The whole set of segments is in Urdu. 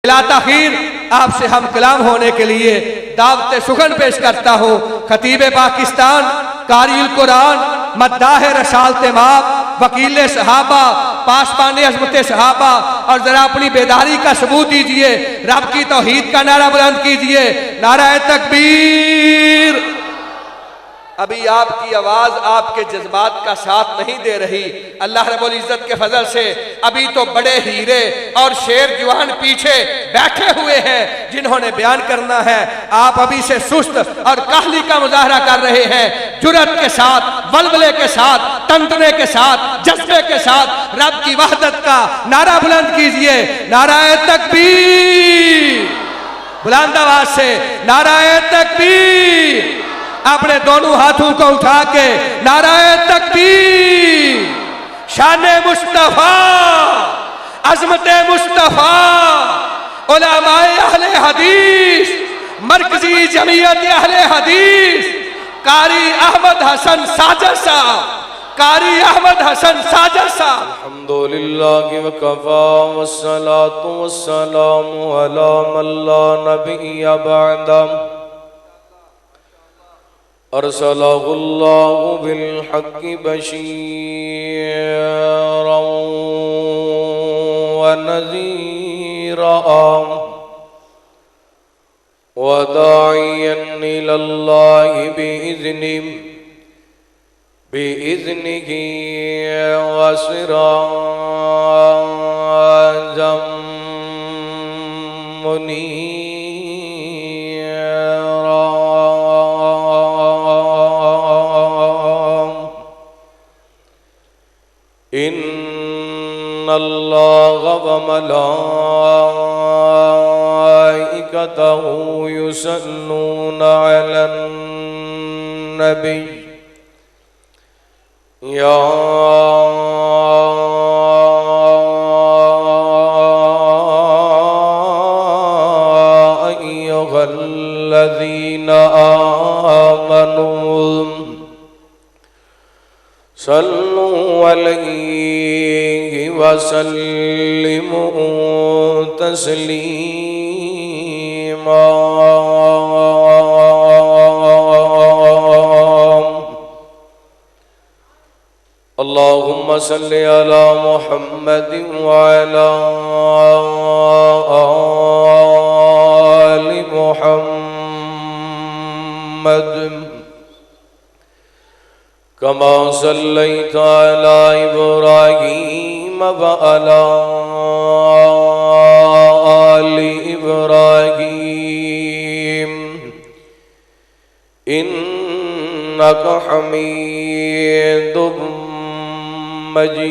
بلا تاخیر آپ سے ہم کلام ہونے کے لیے دعوت سخن پیش کرتا ہوں خطیب پاکستان، قاری القرآن، مداح رسالت مآب، وکیل صحابہ، پاسبان عظمت صحابہ، اور ذرا اپنی بیداری کا ثبوت دیجئے، رب کی توحید کا نعرہ بلند کیجئے، نعرہ تکبیر۔ ابھی آپ کی آواز آپ کے جذبات کا ساتھ نہیں دے رہی، اللہ رب العزت کے فضل سے ابھی تو بڑے ہیرے اور شیر جوان پیچھے بیٹھے ہوئے ہیں جنہوں نے بیان کرنا ہے۔ آپ ابھی سے سست اور کاہلی کا مظاہرہ کر رہے ہیں، جرأت کے ساتھ، ولولے کے ساتھ، تندنے کے ساتھ، جذبے کے ساتھ رب کی وحدت کا نعرہ بلند کیجئے، نعرہ تکبیر۔ بلند آواز سے نعرہ تکبیر۔ اپنے دونوں ہاتھوں کو اٹھا کے نعرہ تکبیر۔ شان مصطفیٰ، عظمت مصطفیٰ، علماء اہل حدیث، مرکزی جمعیت اہل حدیث، قاری احمد حسن ساجد صاحب، قاری احمد حسن ساجد صاحب۔ الحمدللہ وکفا والصلاة والسلام علی من لا نبی بعدہ، ارسلہ اللہ بالحق بشیرا ونذیرا وداعیا الی اللہ بإذنه وسراجا منیرا۔ ان اللہ وملائکتہ یصلون علی النبی یا ایھا الذین آمنوا صلوا علیہ وسلموا تسلیما۔ اللہم صل علی محمد وعلی آل محمد کما صلیت علی ابراہیم وعلی آل ابراہیم انک حمید مجید۔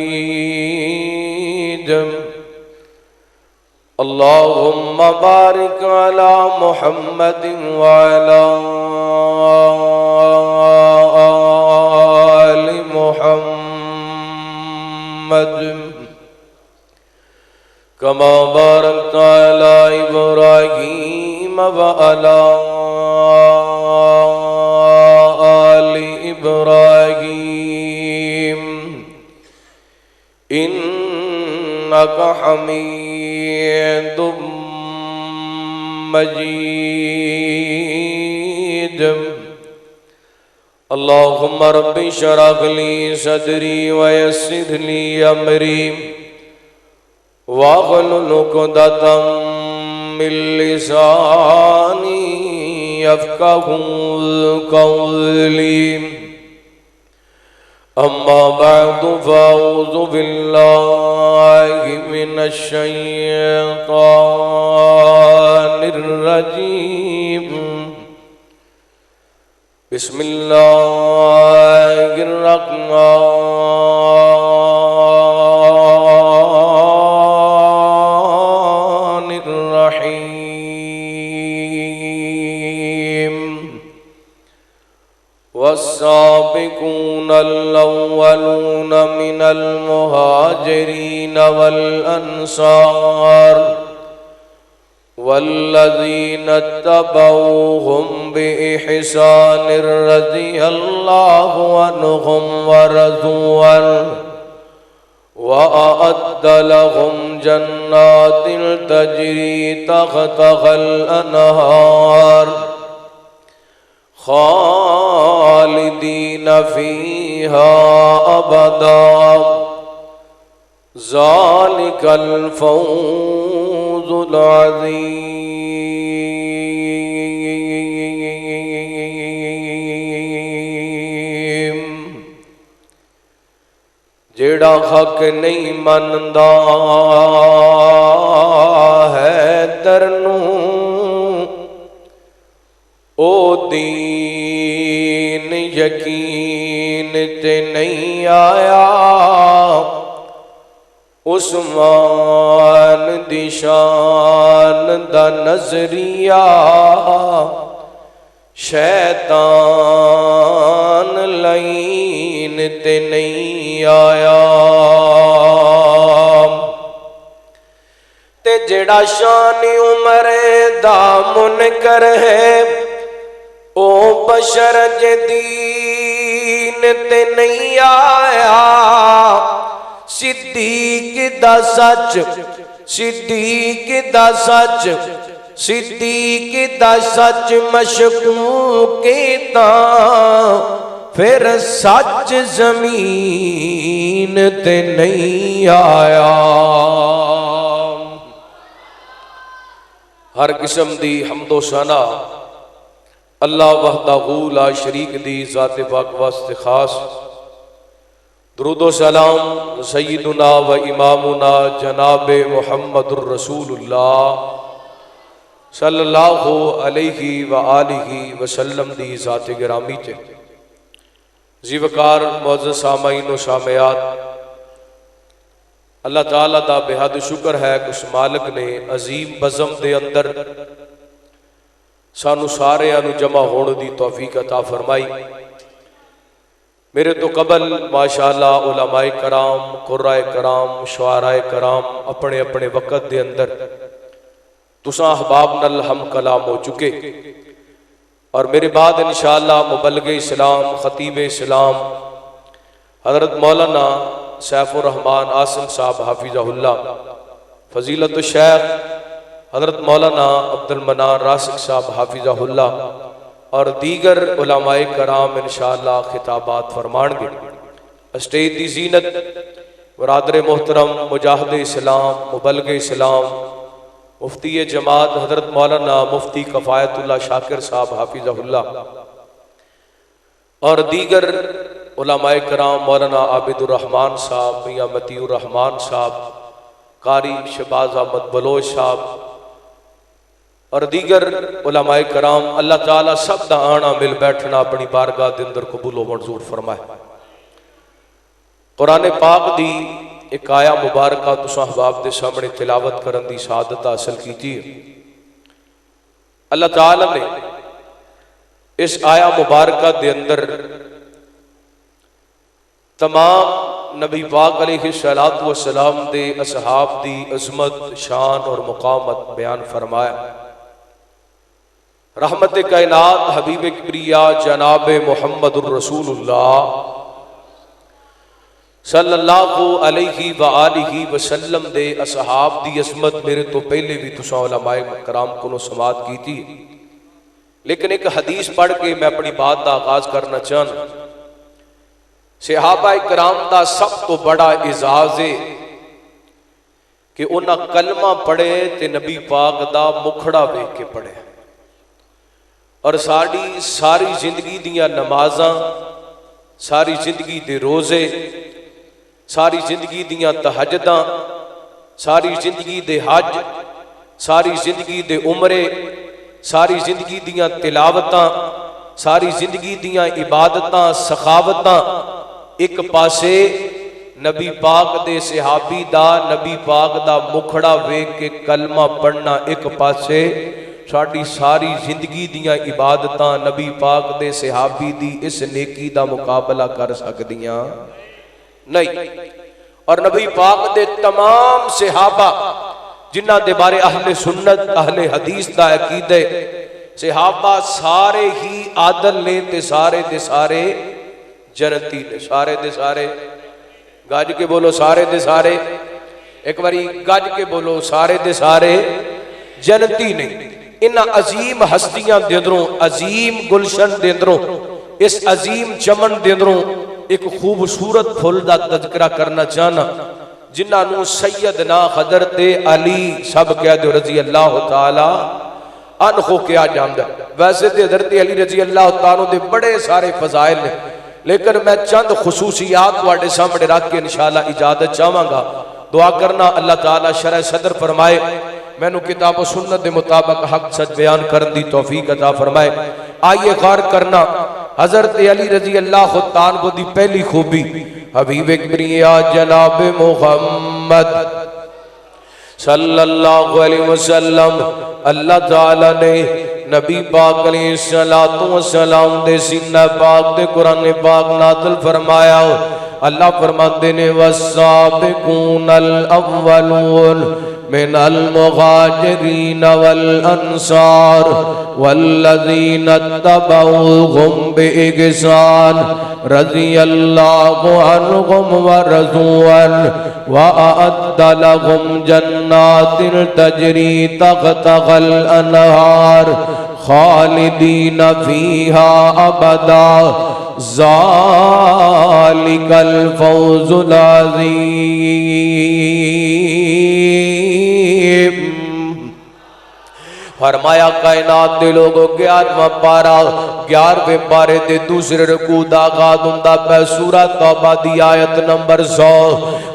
اللہم بارک علی محمد وعلی آل محمد کما بارکت علی ابراہیم وعلی آل ابراہیم انک حمید مجید۔ اللہم رب اشرح لی صدری ویسر لی امری واحلل عقدۃ من لسانی یفقہوا قولی۔ اما بعد فاعوذ باللہ من الشیطان الرجیم۔ بسم اللہ الرحمن الرحیم۔ والسابقون الأولون من المهاجرين والأنصار والذين اتبعوهم بإحسان رضي الله عنهم ورضوا عنه وأعد لهم جنات تجری تحتها الانہار خالدین فیہا ابدا ذالک الفوز العظیم۔ جیڑا حق نہیں مندا ہے درنوں او دین یقین تے نہیں آیا، عثمان دی شان دا نظریہ شیطان لعین تے نہیں آیا۔ تے جڑا شان عمر دا منکر ہے او بشر جدین تے نہیں آیا، صدیق دا سچ صدیق دا سچ صدیق دا سچ مشکوک تاں پھر سچ زمین تے نہیں آیا۔ ہر قسم دی حمد و ثنا اللہ وحدہ لا شریک دی ذات پاک واسطے خاص، درود و سلام سیدنا و امامنا جناب محمد الرسول اللہ صلی اللہ علیہ وآلہ وسلم دی ذات گرامی تے زیوکار معزز سامعین و سامعات، اللہ تعالیٰ دا بے حد شکر ہے کہ اس مالک نے عظیم بزم دے اندر سانو سارے انو جمع ہونے دی توفیق عطا فرمائی۔ میرے تو قبل ماشاءاللہ علماء کرام، قرآء کرام، شعراء کرام اپنے اپنے وقت دے اندر تساں احباب نال ہم کلام ہو چکے، اور میرے بعد انشاءاللہ مبلغ اسلام، خطیب اسلام حضرت مولانا سیف الرحمن عاصم صاحب حافظہ اللہ، فضیلت الشیخ حضرت مولانا عبد المنان راسک صاحب حافظہ اللہ اور دیگر علماء کرام انشاءاللہ خطابات فرمان گے۔ اسٹیج دی زینت برادر محترم مجاہد اسلام، مبلغ اسلام، مفتی جماعت حضرت مولانا مفتی کفایت اللہ شاکر صاحب حافظہ اللہ اور دیگر علماء کرام، مولانا عابد الرحمن صاحب، میاں متی الرحمن صاحب، قاری شہباز احمد بلوچ صاحب اور دیگر علماء کرام، اللہ تعالیٰ سب دا آنا مل بیٹھنا اپنی بارگاہ دے اندر قبول و منظور فرمائے۔ قرآن پاک دی ایک آیا مبارکہ تساں احباب دے سامنے تلاوت کرن دی سعادت حاصل کیتی ہے۔ اللہ تعالیٰ نے اس آیا مبارکہ دے اندر تمام نبی پاک علیہ السلام دے اصحاب دی عظمت، شان اور مقامت بیان فرمایا۔ رحمت کائنات حبیب کبریا جناب محمد الرسول اللہ صلی اللہ علیہ وآلہ وسلم دے اصحاب دی عظمت میرے تو پہلے بھی تساں علماء کرام کو سماعت کی تھی، لیکن ایک حدیث پڑھ کے میں اپنی بات دا آغاز کرنا چاہنا۔ صحابہ کرام دا سب تو بڑا اعزاز ہے کہ انہاں کلمہ پڑھے تے نبی پاک دا مکھڑا ویکھ کے پڑھے، اور ساری زندگی دیاں نمازاں، ساری زندگی دے روزے، ساری زندگی دیاں تہجداں، ساری زندگی دے حج، ساری زندگی دے عمرے، ساری زندگی دیاں تلاوتاں، ساری زندگی دیاں عبادتاں، سخاوتاں ایک پاسے نبی پاک دے صحابی دا نبی پاک دا مکھڑا ویکھ کے کلمہ پڑھنا ایک پاسے، ساڑی ساری زندگی دیاں عبادتاں نبی پاک دے صحابی دی اس نیکی دا مقابلہ کر سکدیاں نہیں۔ اور نبی پاک دے تمام صحابہ جنہ دے بارے اہل سنت، اہل حدیث دا عقیدہ، صحابہ سارے ہی عادل نے تے سارے دے سارے جنتی نے، سارے دے سارے گاج کے بولو، سارے دے سارے ایک باری گج کے بولو سارے دے سارے جنتی نے انہاں عظیم ہستیاں دے اندروں عظیم گلشن دے اندروں اس عظیم چمن دے اندروں ایک خوبصورت پھول دا تذکرہ کرنا چاہنا جنہاں نو سیدنا حضرت علی سب کہہ دو رضی اللہ تعالی عنہ کیا جاندا ویسے تے حضرت علی رضی اللہ تعالی دے بڑے سارے فضائل نے لیکن میں چند خصوصیات تواڈے سامنے رکھ کے انشاءاللہ اجازت چاہواں گا دعا کرنا اللہ تعالی شرح صدر فرمائے میں نو کتاب و سنت دے مطابق حق سچ بیان کرن دی توفیق عطا فرمائے آئیے غور کرنا حضرت علی رضی اللہ تعالی عنہ دی پہلی خوبی حبیب کبریا جناب محمد صلی اللہ علیہ وسلم اللہ تعالی نے نبی پاک علیہ السلام دے سینہ پاک دے قرآن پاک نازل فرمایا اللہ فرماتے نے والسابقون الاولون من المہاجرین والانصار والذین اتبعوهم بإحسان رضی اللہ عنہم ورضوا عنہ وأعد لهم جنات تجری تحتها الانہار خالدین فیہا ابدا ذالک الفوز العظیم فرمایا کائنات دے لوگوں 11واں پارا 11ویں پارے دے دوسرے رکوع دا آغاز ہوندا پہ سورہ توبہ دی آیت نمبر 100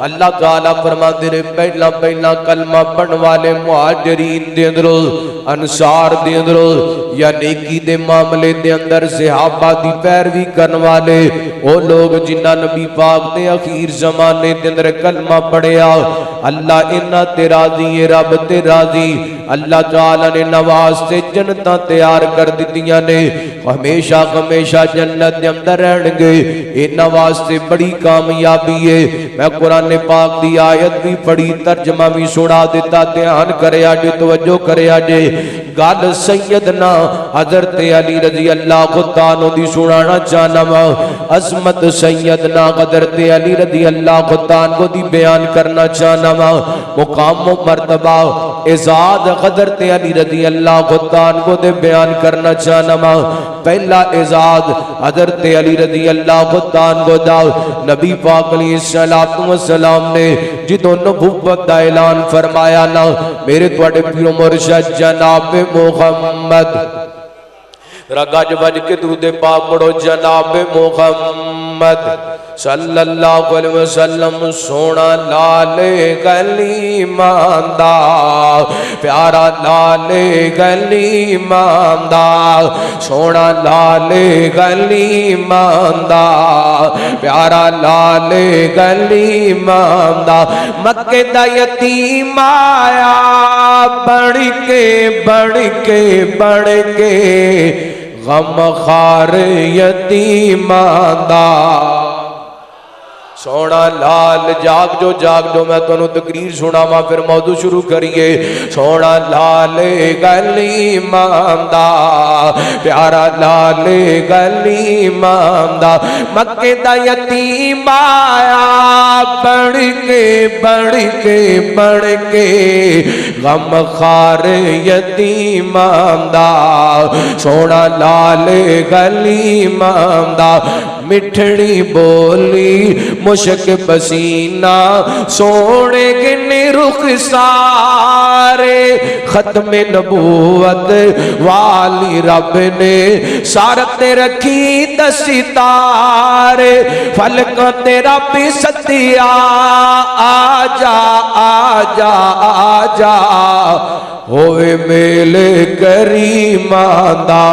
اللہ تعالیٰ فرماندے نے پہلا پہلا کلمہ پڑھن والے مہاجرین دے اندر انصار دے اندر یا نیکی دے معاملے دے اندر صحابہ دی پیروی کرن والے او لوگ جنہاں نبی پاک دے اخیر زمانے دے اندر کلمہ پڑھیا اللہ انہاں تے راضی ہے رب تے راضی اللہ تعالیٰ نے نواز سے جنتاں تیار کر دیتیاں نے ہمیشہ ہمیشہ جنت دے اندر رہن گے اے نواز سے بڑی کامیابی ہے میں قرآن پاک دی آیت بھی پڑھی ترجمہ بھی سنا دیتا دھیان کرے آجے توجہ کرے آجے گال سیدنا حضرت علی رضی اللہ تعالیٰ دی سنانا چاہنا عظمت سیدنا حضرت علی رضی اللہ تعالیٰ دی بیان کرنا چاہنا مقام و مرتبہ اعزاز حضرت علی رضی اللہ تعالیٰ دے بیان کرنا چاہنا پہلا اعزاز حضرت علی رضی اللہ تعالیٰ دا نبی پاک علیہ السلام نے جدو نبوت دا اعلان فرمایا نا میرے توڑے پیرو مرشد جناب محمد رگاج بج کے درود پاک پڑھو جناب محمد صلی اللہ علیہ وسلم سونا لال گلی ماندہ پیارا لال گلی ماندہ سونا لال گلی ماندہ پیارا لال گلی ماندہ مکہ دا یتیم آیا بڑھ کے غم خار یتیمان دا سونا لال جاگ جو میں تنہوں تقریر سنا ماں پھر موضوع شروع کریے سونا لال گلی ماندہ پیارا لال گلی ماندہ مکہ دا یتیم آیا بڑھ کے غم خار یتیم آمدہ سونا لال گلی ماندہ مٹھڑی بولی مشک پسینہ سونے گنے رخ سارے ختم نبوت والی رب نے سارت رکھی دستارے فلکاں تیرا بھی ستیا آجا ہوئے میلے کریمان دا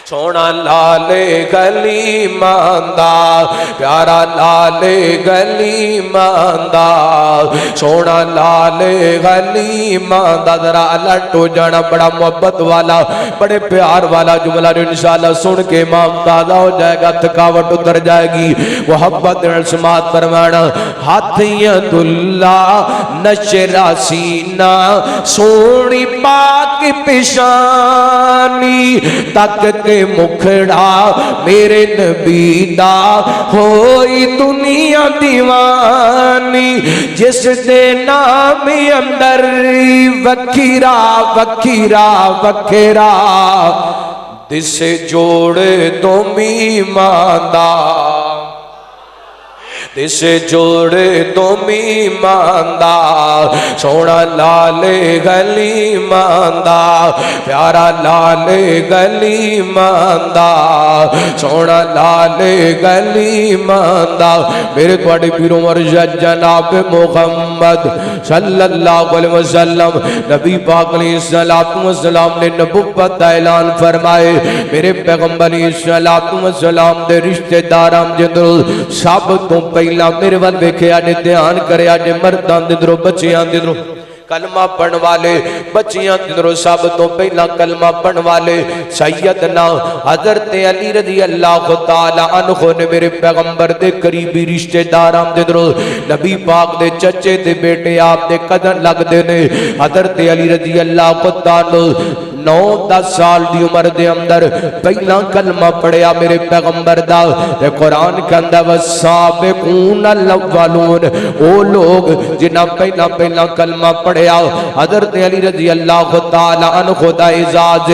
سونا لال گلی ماندہ پیارا لال گلی ماندہ سونا لال گلی ماندہ ذرا لٹو جانا بڑا محبت والا بڑے پیار والا جملہ جو انشاءاللہ سن کے امام تازہ ہو جائے گا تھکاوٹ اتر جائے گی محبت سماعت فرمانا ہاتھیت اللہ نشرا سینہ سونی پاک پیشانی تک کے مکھڑا میرے نبی دا ہوئی دنیا دیوانی جس دے نام اندر وکھیرا وکھیرا وکھیرا دس جوڑے دومی ماندہ دس جوڑے دومی ماندہ سونا لال گلی ماندہ پیارا لال گلی ماندہ سونا لال گلی ماندہ میرے توڑی پیروں مرشد جناب محمد صلی اللہ علیہ وسلم نبی پاک علیہ السلام نے نبوت دا اعلان فرمائے میرے پیغمبر علیہ السلام دے رشتہ دارام جندر سب تو پہلا میرے وال بیکھے آنے دھیان کرے آنے مردان دندرو بچیاں دندرو کلمہ پڑھ والے بچیاں دندرو سب تو پہلا کلمہ پڑھ والے سیدنا حضرت علی رضی اللہ تعالی عنہ نے میرے پیغمبر دے قریبی رشتہ دارام دندرو نبی پاک دے چچے دے بیٹے آپ دے قدر لگ دے نے حضرت علی رضی اللہ تعالی 9-10 سال دی عمر دے اندر پہلا کلمہ پڑھیا میرے پیغمبر دا تے قرآن کے اندر والسابقون الاولون او لوگ جنہاں پہلا کلمہ پڑھیا حضرت علی رضی اللہ تعالی عنہ دا اعزاز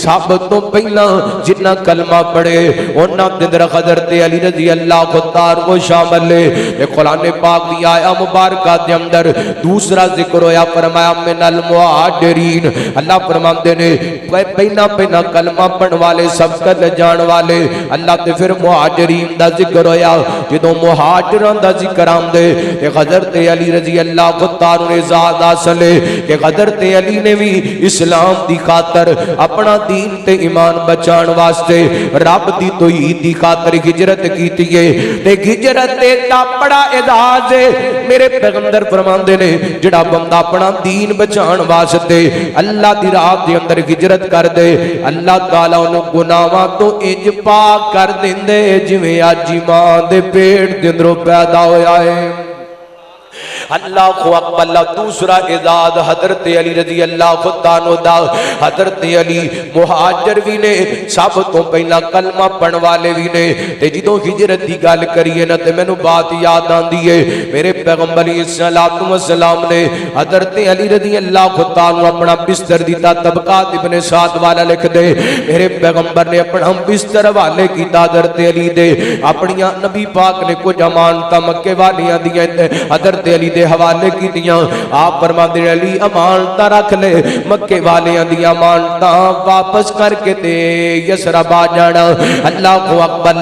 سب تو پہلا جنہاں کلمہ پڑھے انہاں دے اندر حضرت علی رضی اللہ تعالی کو شامل لے تے قرآن پاک دی آیا مبارکہ دے اندر دوسرا ذکر ہویا فرمایا من المہاجرین اللہ فرماندے نے پہنا کلمہ پڑھ والے سب کر جان والے اللہ تے پھر مہاجرین دا ذکر ہویا جدوں مہاجران دا ذکر آم دے کہ حضرت علی رضی اللہ تعالی نے ذات حاصل کہ حضرت علی نے بھی اسلام دی خاطر اپنا دین تے ایمان بچان واسطے رب دی توحید دی خاطر ہجرت کیتی ہے تے ہجرت دا بڑا اعزاز میرے پیغمبر فرماندے نے جڑا بندہ اپنا دین بچان واسطے اللہ دی راہ دے اندر ہجرت کر دے اللہ تعالیٰ انہوں گناہاں تو انج پاک کر دیندے جویں آجی ماں دے پیٹ دے اندروں پیدا ہویا ہے اللہ کو اکبر دوسرا اعزاز حضرت علی رضی اللہ تعالیٰ دا حضرت علی مہاجر بھی نے سب تو پہلا کلمہ پڑھ والے بھی نے تے جدوں ہجرت دی گل کریے نا تے مینوں بات یاد آندی ہے میرے پیغمبر علیہ السلام نے حضرت علی رضی اللہ تعالیٰ اپنا بستر دیتا طبقات ابن سعد والا لکھ دے میرے پیغمبر نے اپنا بستر والے کیتا حضرت علی دے اپنی نبی پاک نے کچھ امانتاں مکے والیاں دیاں حضرت علی دے حوالے کی دیاں آپ فرماندے علی امانتاں رکھ لے مکے والیاں دیاں امانتاں واپس کر کے دے یسرب آ جانا اللہ کو اکبر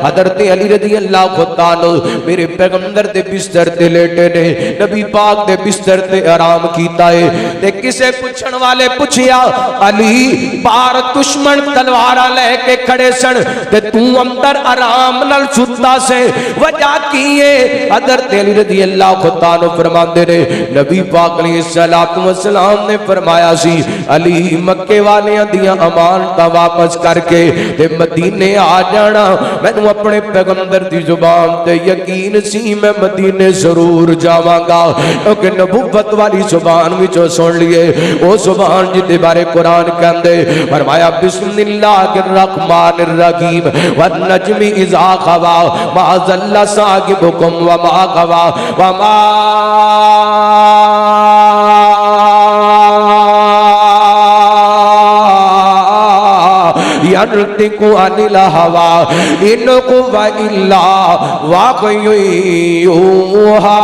حضرت علی رضی اللہ تعالی میرے پیغمبر دے بستر تے لیٹے نے نبی پاک دے بستر تے آرام کیتا ہے تے کسے پوچھن والے پوچھیا علی بار دشمن تلوارا لے کے کھڑے سن تے تو اندر آرام نال ستا سے وجہ کیے حضرت علی رضی اللہ تعالی فرماندے نے نبی پاک علیہ السلام نے فرمایا سی علی مکے والیاں دیاں امانتاں واپس کر کے تے مدینے آ جانا میں نے اپنے پیغمبر دی زبان تے یقین سی میں مدینے ضرور جاواں گا کیونکہ نبوت والی زبان وچوں سن لیے او زبان جدے بارے قرآن کہندے فرمایا بسم اللہ الرحمن الرحیم والنجم اذا ہوا ما ضل صاحبکم وما غوا وما ينطق عن الهوى إن هو إلا وحي يوحى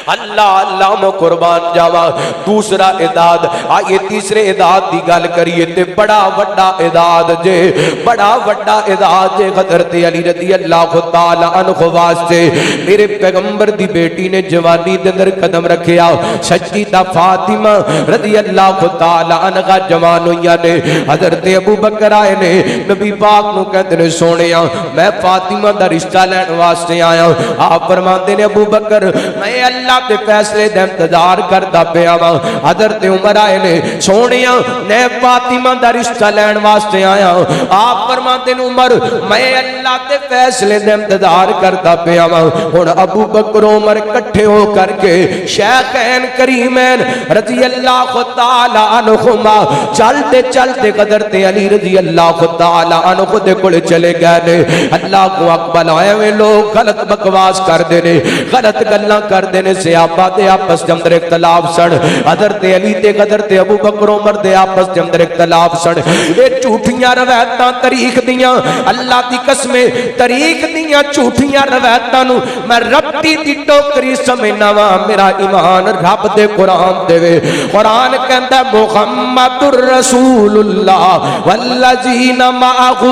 اللہ اللہ میں قربان جاوا دوسرا اعداد آئیے تیسرے اعداد دی گل کریے تے بڑا وڈا اعداد جے بڑا وڈا اعداد جے حضرت علی رضی اللہ تعالی عنہ واسطے میرے پیغمبر دی بیٹی نے جوانی دے اندر قدم رکھیا سجدہ فاطمہ رضی اللہ تعالی عنہ جوان ہوئی نے حضرت ابو بکر آئے نے نبی پاک نو کہتے نے سونیا میں فاطمہ دا رشتہ لین واسطے آیا آپ فرماندے نے ابو بکر میں اللہ اللہ دے فیصلے دا انتظار کردا پیا وا حضرت عمر آئے نے سونیا میں فاطمہ دا رشتہ لین واسطے آیا آپ فرماتے ہیں عمر میں اللہ دے فیصلے دا انتظار کردا پیا وا ہن ابو بکر عمر کٹھے ہو کر کے شیخین کریمین رضی اللہ تعالی عنہما چلتے چلتے حضرت علی رضی اللہ تعالی عنہ دے کول چلے گئے نے اللہ کو اکبر آئے ہوئے لوگ غلط بکواس کر دے نے غلط گلاں کر دے نے صحابہ دے آپس دے اندر اختلاف سن حضرت علی تے حضرت ابو بکر عمر دے آپس دے اندر اختلاف سن اے جھوٹیاں روایتاں تاریخ دیاں اللہ دی قسمیں تاریخ دیاں جھوٹیاں روایتاں نو میں ربطی دی ٹوکری سمجھنا وا میرا ایمان رب دے قرآن دے وے قرآن کہندا محمد رسول اللہ والذین معہ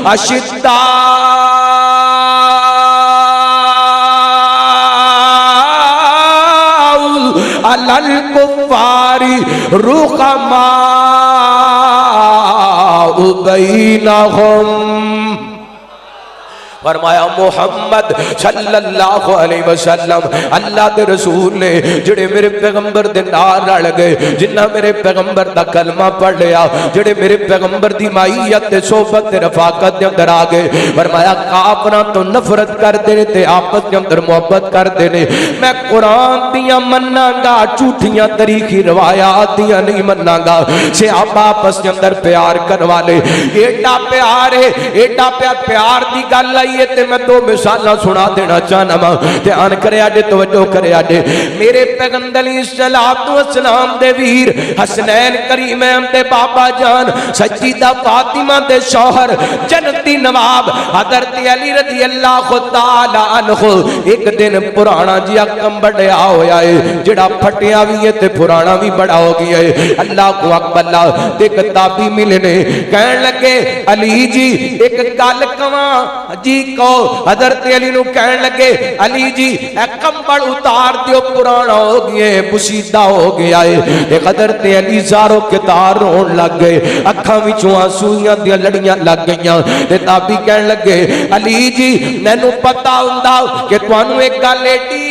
اشداء علی الکفار رحماء بینہم فرمایا محمد صلی اللہ علیہ وسلم اللہ دے رسول نے جڑے میرے پیغمبر دے نال رل گئے جنہ میرے پیغمبر دا کلمہ پڑھ لیا جڑے میرے پیغمبر دی مائیت تے صحبت تے رفاقت دے اندر آ گئے فرمایا کافراں تو نفرت کردے نے تے آپس دے اندر محبت کردے نے میں قرآن دیاں مناں گا جھوٹیاں تاریخی روایات دیاں نہیں مناں گا صحابہ آپس دے اندر پیار کروا لے ایڈا پیار ہے ایڈا پیار دی گل آئی تے میں دو مثالاں سنا دینا چاہنا وا دھیان کریا جے توجہ کریا جے میرے پیغمبر علیہ الصلوۃ والسلام دے ویر حسنین کریمین دے بابا جان سیدہ فاطمہ دے شوہر جنتی نواب حضرت علی رضی اللہ تعالی عنہ ایک دن پرانا جیا کمبڑ آ ہویا ہے جڑا پھٹیا بھی ہے تے پرانا بھی بڑا ہو گیا ہے اللہ کو اکبر اللہ تے کتابی ملنے کہن لگے علی جی ایک گل کواں جی کو حضرت علی نو کہن لگے علی جی اے کمبل اتار دیو پرانا ہو گیا ہے پسیدہ ہو گیا ہے تے حضرت علی زارو کتار رون لگ گئے اکھاں وچوں آنسویاں دی لڑیاں لگ گئیاں تے تابی کہن لگے علی جی مینوں پتہ ہوندا کہ تانوں ایک گل ایڈی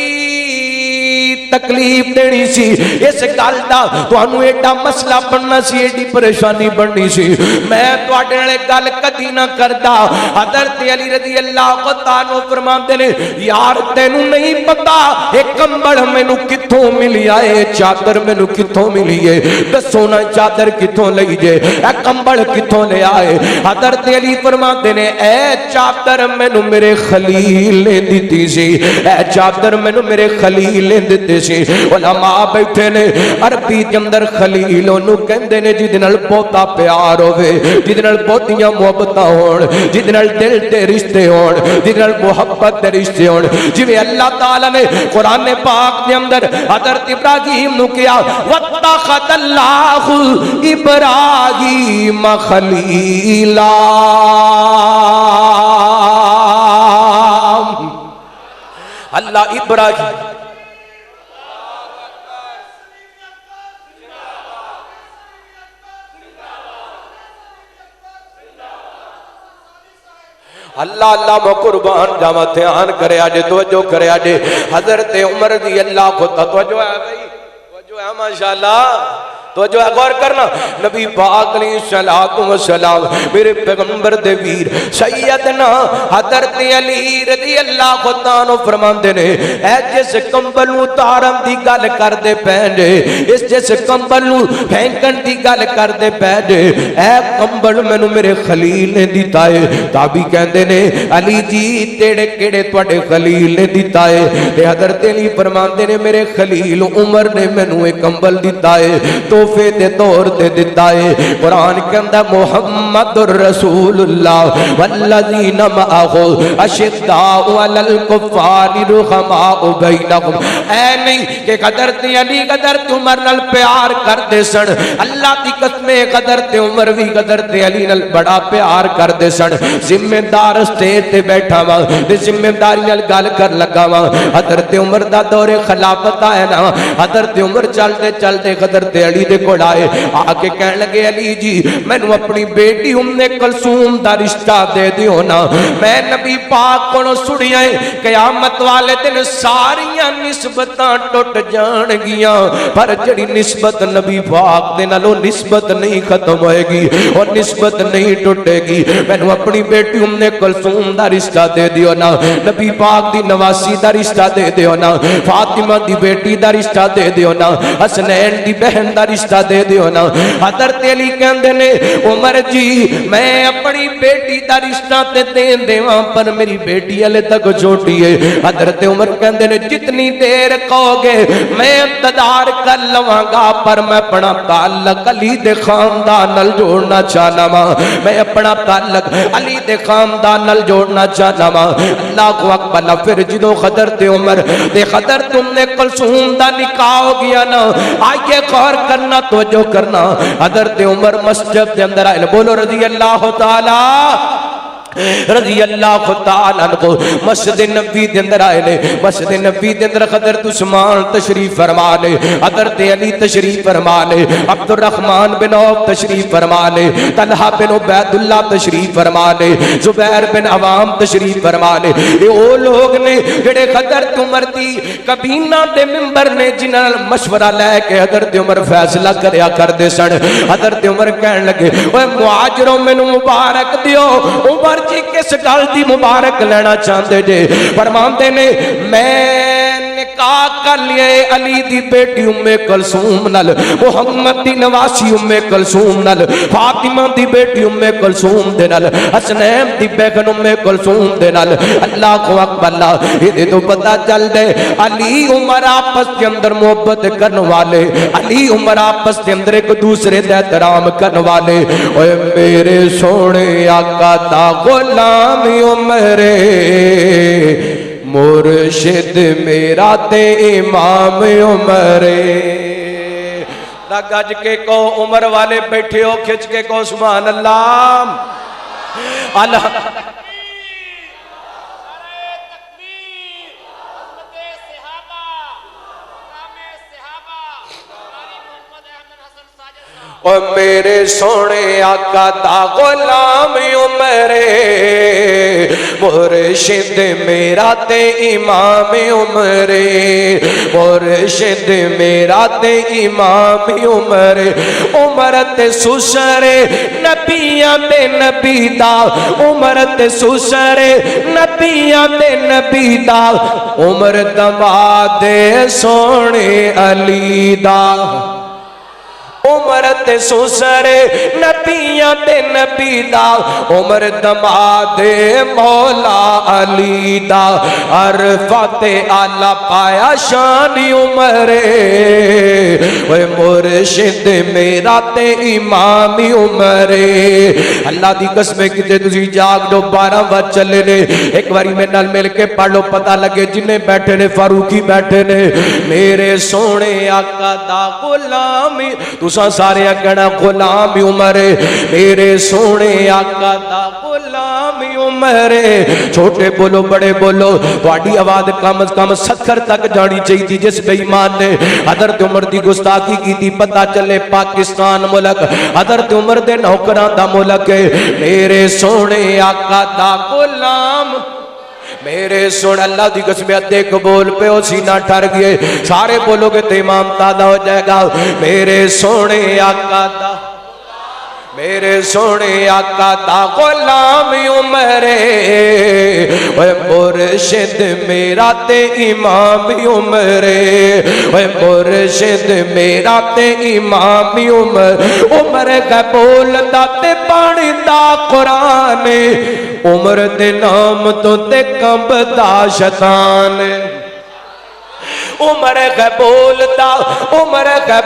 تکلیف دینی سی اس گل دا تانوں ایڈا مسئلہ بننا سی ایڈی پریشانی بننی سی میں تواڈے نال گل کدی نہ کردا حضرت علی رضی اللہ تعالی فرماندے نے یار تینوں نہیں پتا اے کمبل مینوں کتھوں ملی اے چادر مینوں کتھوں ملی اے دسو نا چادر کتھوں لئی جے اے کمبل کتھوں لے آئے حضرت علی فرماندے نے اے چادر مینوں میرے خلیل نے دتی سی اے چادر مینوں میرے خلیل نے دتی سی علماء بیٹھے نے عربی دے اندر خلیل اونوں کہندے نے جدے نال بہتا پیار ہوے جدے نال بہتیاں محبتاں ہون جدے نال دل دے رشتے ہون جدے نال محبت دے رشتے ہون جویں اللہ تعالی نے قرآن پاک دے اندر حضرت ابراہیم نو کہا واتخذ اللہ ابراہیم خلیلا اللہ ابراہیم اللہ اللہ میں قربان جاواں دھیان کریا جے توجہ کریا جے حضرت عمر رضی اللہ کو توجہ ہے بھائی توجہ ہے ماشاءاللہ توجہ ہے غور کرنا نبی پاک علیہ الصلوۃ والسلام میرے پیغمبر دے ویر سیدنا حضرت علی رضی اللہ تعالی فرماندے نے اے جس کمبل نو اتارن دی گل کردے پے جے اس جس کمبل نو پھینکن دی گل کردے پے جے اے کمبل مینوں میرے خلیل نے دتا ہے تابی کہندے نے علی جی تیڑے کیڑے تواڈے خلیل نے دتا ہے تے حضرت علی فرماندے نے میرے خلیل عمر نے مینوں اے کمبل دتا ہے تحفے دے طور تے دتا ہے قرآن کہندا محمد رسول اللہ والذین معہ اشداء علی الکفار رحماء بینہم اے نہیں کہ حضرت علی حضرت عمر نال پیار کردے سن اللہ دی قسم حضرت عمر بھی حضرت علی نال بڑا پیار کردے سن ذمہ دار اسٹیج تے بیٹھا وا تے ذمہ داری نال گل کر لگا وا حضرت عمر دا دور خلافت آیا نا حضرت عمر چلتے چلتے حضرت علی دے کول آئے آ کے کہن لگے علی جی مینوں اپنی بیٹی ام کلثوم دا رشتہ دے دیو نا میں نبی پاک کو سنیا قیامت والے دن ساریاں نسبتاں ٹوٹ جان گیاں پر جڑی نسبت نبی پاک دے نالوں نسبت نہیں ختم ہوئے گی اور نسبت نہیں ٹوٹے گی مینوں اپنی بیٹی ام کلثوم دا رشتہ دے دیو نا نبی پاک دی نواسی دا رشتہ دے دیو نا فاطمہ دی بیٹی دا رشتہ دے دیو نا حسنین دی بہن دا رشتہ دے دیو نا حضرت علی کہندے نے عمر جی میں اپنی بیٹی دا رشتہ تے دین دیواں پر میری بیٹی علی تک چھوٹی ہے حضرت عمر کہندے نے جتنی دیر کہو گے میں اقتدار کر لواں گا پر میں اپنا تعلق علی دے خاندان نال جوڑنا چاہنا وا میں اپنا تعلق علی دے خاندان نال جوڑنا چاہنا وا اللہ اکبر پھر جدوں حضرت عمر دے حضرت ام کلثوم دا نکاح ہو گیا نا آئیے غور کرنا توجہ کرنا حضرت عمر مسجد دے اندر آئے بولو رضی اللہ تعالی رضی اللہ تعالیٰ عنہ مسجد نبی دے اندر آئے لے مسجد نبی دے اندر حضرت عثمان تشریف فرما لے حضرت علی تشریف فرما لے عبد الرحمن بن عوف تشریف فرما لے طلحہ بن عبید اللہ تشریف فرما لے زبیر بن عوام تشریف فرما لے یہ وہ لوگ نے جڑے حضرت عمر دی کابینہ دے ممبر نے جنہاں مشورہ لے کے حضرت عمر فیصلہ کریا کر دے سن حضرت عمر کہن لگے اوے مہاجروں مینوں مبارک دیو عمر جی کس گل دی مبارک لینا چاہتے جے فرماندے نے میں نکاح کر لیے علی دی بیٹی ام کلثوم نال محمد دی نواسی ام کلثوم نال فاطمہ دی بیٹی ام کلثوم دے نال حسنین دی بیگم ام کلثوم دے نال اللہ اکبر اللہ یہ تو پتہ چل دے علی عمر آپس کے اندر محبت کرنے والے علی عمر آپس کے اندر ایک دوسرے دے احترام کرنے والے اوے میرے سونے آقا دا غلام عمر مرشد میرا تے امام عمر گج کے کو عمر والے بیٹھے ہو کھچ کے کو سبحان اللہ اللہ اور میرے سونے آقا دا غلام عمر مرشد میرا تے امام عمر مرشد میرا تے امام عمر عمر تے سسر نبیاں تے نبی دا عمر تے سسر نبیاں تے نبی دا عمر دماد سونے علی دا عمر تے سسر نبیاں تے نبی دا عمر دماد مولا علی دا عرفات اعلی پایا شان عمر اوے مرشد میرا تے امام عمر اللہ دی قسم کتے تسی جاگ دو 12 بج چلے نے ایک باری میں نال مل کے پڑھ لو پتہ لگے جنہیں بیٹھے نے فاروقی بیٹھے نے میرے سونے آقا دا غلام تساں سارے کہنا غلام عمر میرے سونے آقا دا غلام عمر چھوٹے بولو بڑے بولو تہاڈی آواز کم از کم 70 تک جانی چاہیے جس بے ایمان نے حضرت عمر دی گستاخی کی تھی پتہ چلے پاکستان ملک حضرت عمر دے نوکراں دا ملک ہے میرے سونے آقا دا غلام میرے سن اللہ دی قسم ادھے قبول پہ ہو سینہ ٹھر گئے سارے بولو گے تو امام تازہ ہو جائے گا میرے سونے آقا دا میرے سونے آقا دا غلام عمر اے مرشد میرا تے امام عمر اے مرشد میرا تے امام عمر عمر کا بولدا تے پانی دا قرآن عمر دے نام تو تے کمبدا شیطان عمر کا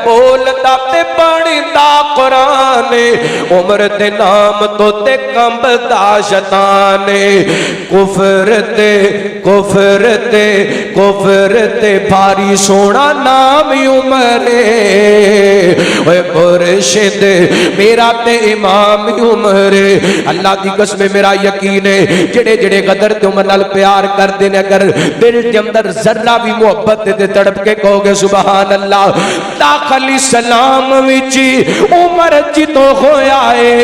بولدا تے پانی دا قرآن عمر دے نام تو تے کمبدا شیطان کفر تے بھاری سونا نام عمر اے مرشد میرا تے امام عمر اللہ دی قسم میرا یقین ہے جڑے جڑے قدر تے عمر نال پیار کر دے نے اگر دل دے اندر ذرہ بھی محبت دے تڑپ کے کہو گے سبحان اللہ. داخل اسلام وچ عمر جدوں ہویا ہے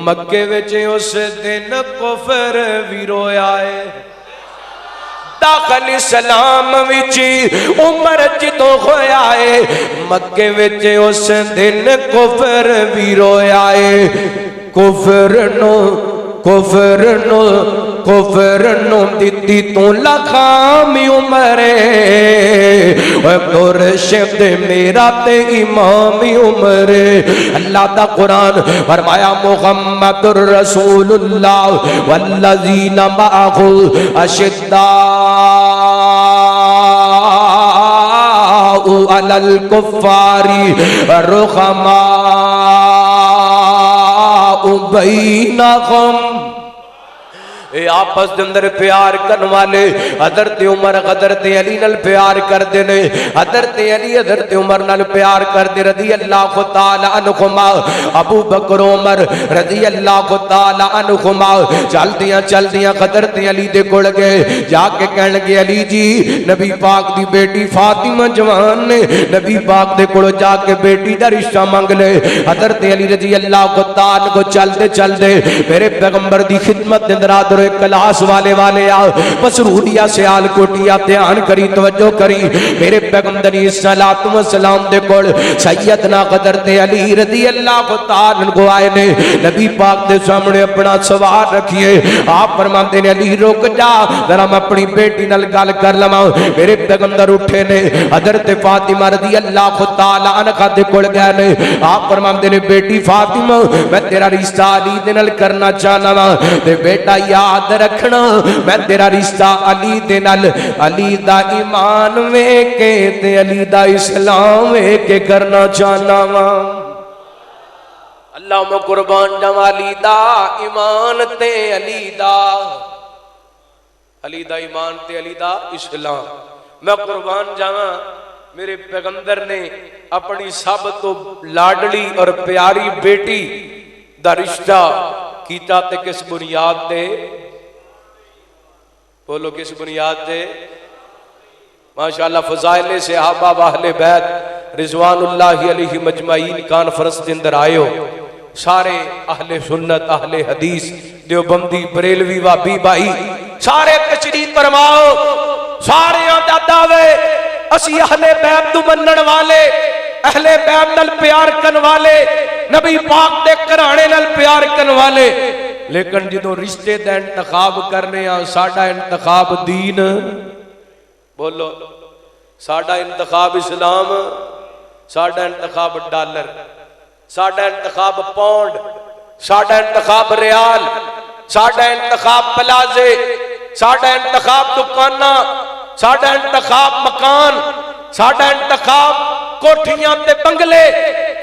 مکے وچ اس دن کفر وی رویا ہے. داخل اسلام وچ عمر جدوں ہویا ہے مکے وچ اس دن کفر وی رویا ہے. کفر نو دتی تو لکھامی عمرے مرشد میرا تے امامی عمرے. اللہ دا قرآن فرمایا محمد رسول اللہ والذین معہ اشداء علی الکفار رحماء بینہم. اے آپس دے اندر پیار کرن والے حضرت عمر حضرت علی نال پیار کردے نے. حضرت علی حضرت عمر نال پیار کردے رضی اللہ تعالی عنہما. ابو بکر عمر رضی اللہ تعالی عنہما چلدیاں حضرت علی دے کول گئے. جا کے کہن لگے علی جی نبی پاک دی بیٹی فاطمہ جوان نے, نبی پاک دے کول جا کے بیٹی دا رشتہ مانگ لے. حضرت علی رضی اللہ تعالی کو چلدے میرے پیغمبر دی خدمت دے اندر کلاس والے آؤ مسرودیا سیال کوٹیا دھیان کری توجہ کری. میرے پیغمبر علیہ الصلوۃ والسلام دے کول سیدنا حضرت علی رضی اللہ تعالی عنہ آئے نے. نبی پاک دے سامنے اپنا سوار رکھیے. آپ فرماتے ہیں علی رک جا ذرا میں اپنی بیٹی نال گل کر لواں. میرے پیغمبر اٹھے نے حضرت فاطمہ رضی اللہ تعالی عنہا دے کول گئے نے. آپ فرماتے ہیں بیٹی فاطمہ میں تیرا رشتہ علی دے نال کرنا چاہنا وا تے بیٹا یاد رکھنا میں تیرا رشتہ علی دے نال علی دا ایمان ویکھ کے تے علی دا اسلام ویکھ کے کرنا چاہنا وا. اللہ میں قربان جاواں علی دا ایمان تے علی دا ایمان تے علی دا اسلام. میں قربان جاواں میرے پیغمبر نے اپنی سب تو لاڈلی اور پیاری بیٹی دا رشتہ کیتا تے کس بنیاد تے؟ بولو کس بنیاد تے؟ ماشاءاللہ فضائل صحابہ و اہل بیت رضوان اللہ علیہ مجمعین کانفرنس دے اندر آئے ہو. سارے اہل سنت اہل حدیث دیوبندی بریلوی وابی بائی سارے تشریف فرماؤ. سارے دا دعوے اسی اہل بیت تو منن والے اہل بیت نال پیار کرن والے نبی پاک دے گھرانے نال پیار کرن والے. لیکن جدوں رشتے دا انتخاب کرنے آ ساڈا انتخاب دین, بولو ساڈا انتخاب اسلام, ساڈا انتخاب ڈالر, ساڈا انتخاب پاؤنڈ, ساڈا انتخاب ریال, ساڈا انتخاب پلازے, ساڈا انتخاب دکاناں, ساڈا انتخاب مکان, ساڈا انتخاب کوٹھیاں تے بنگلے,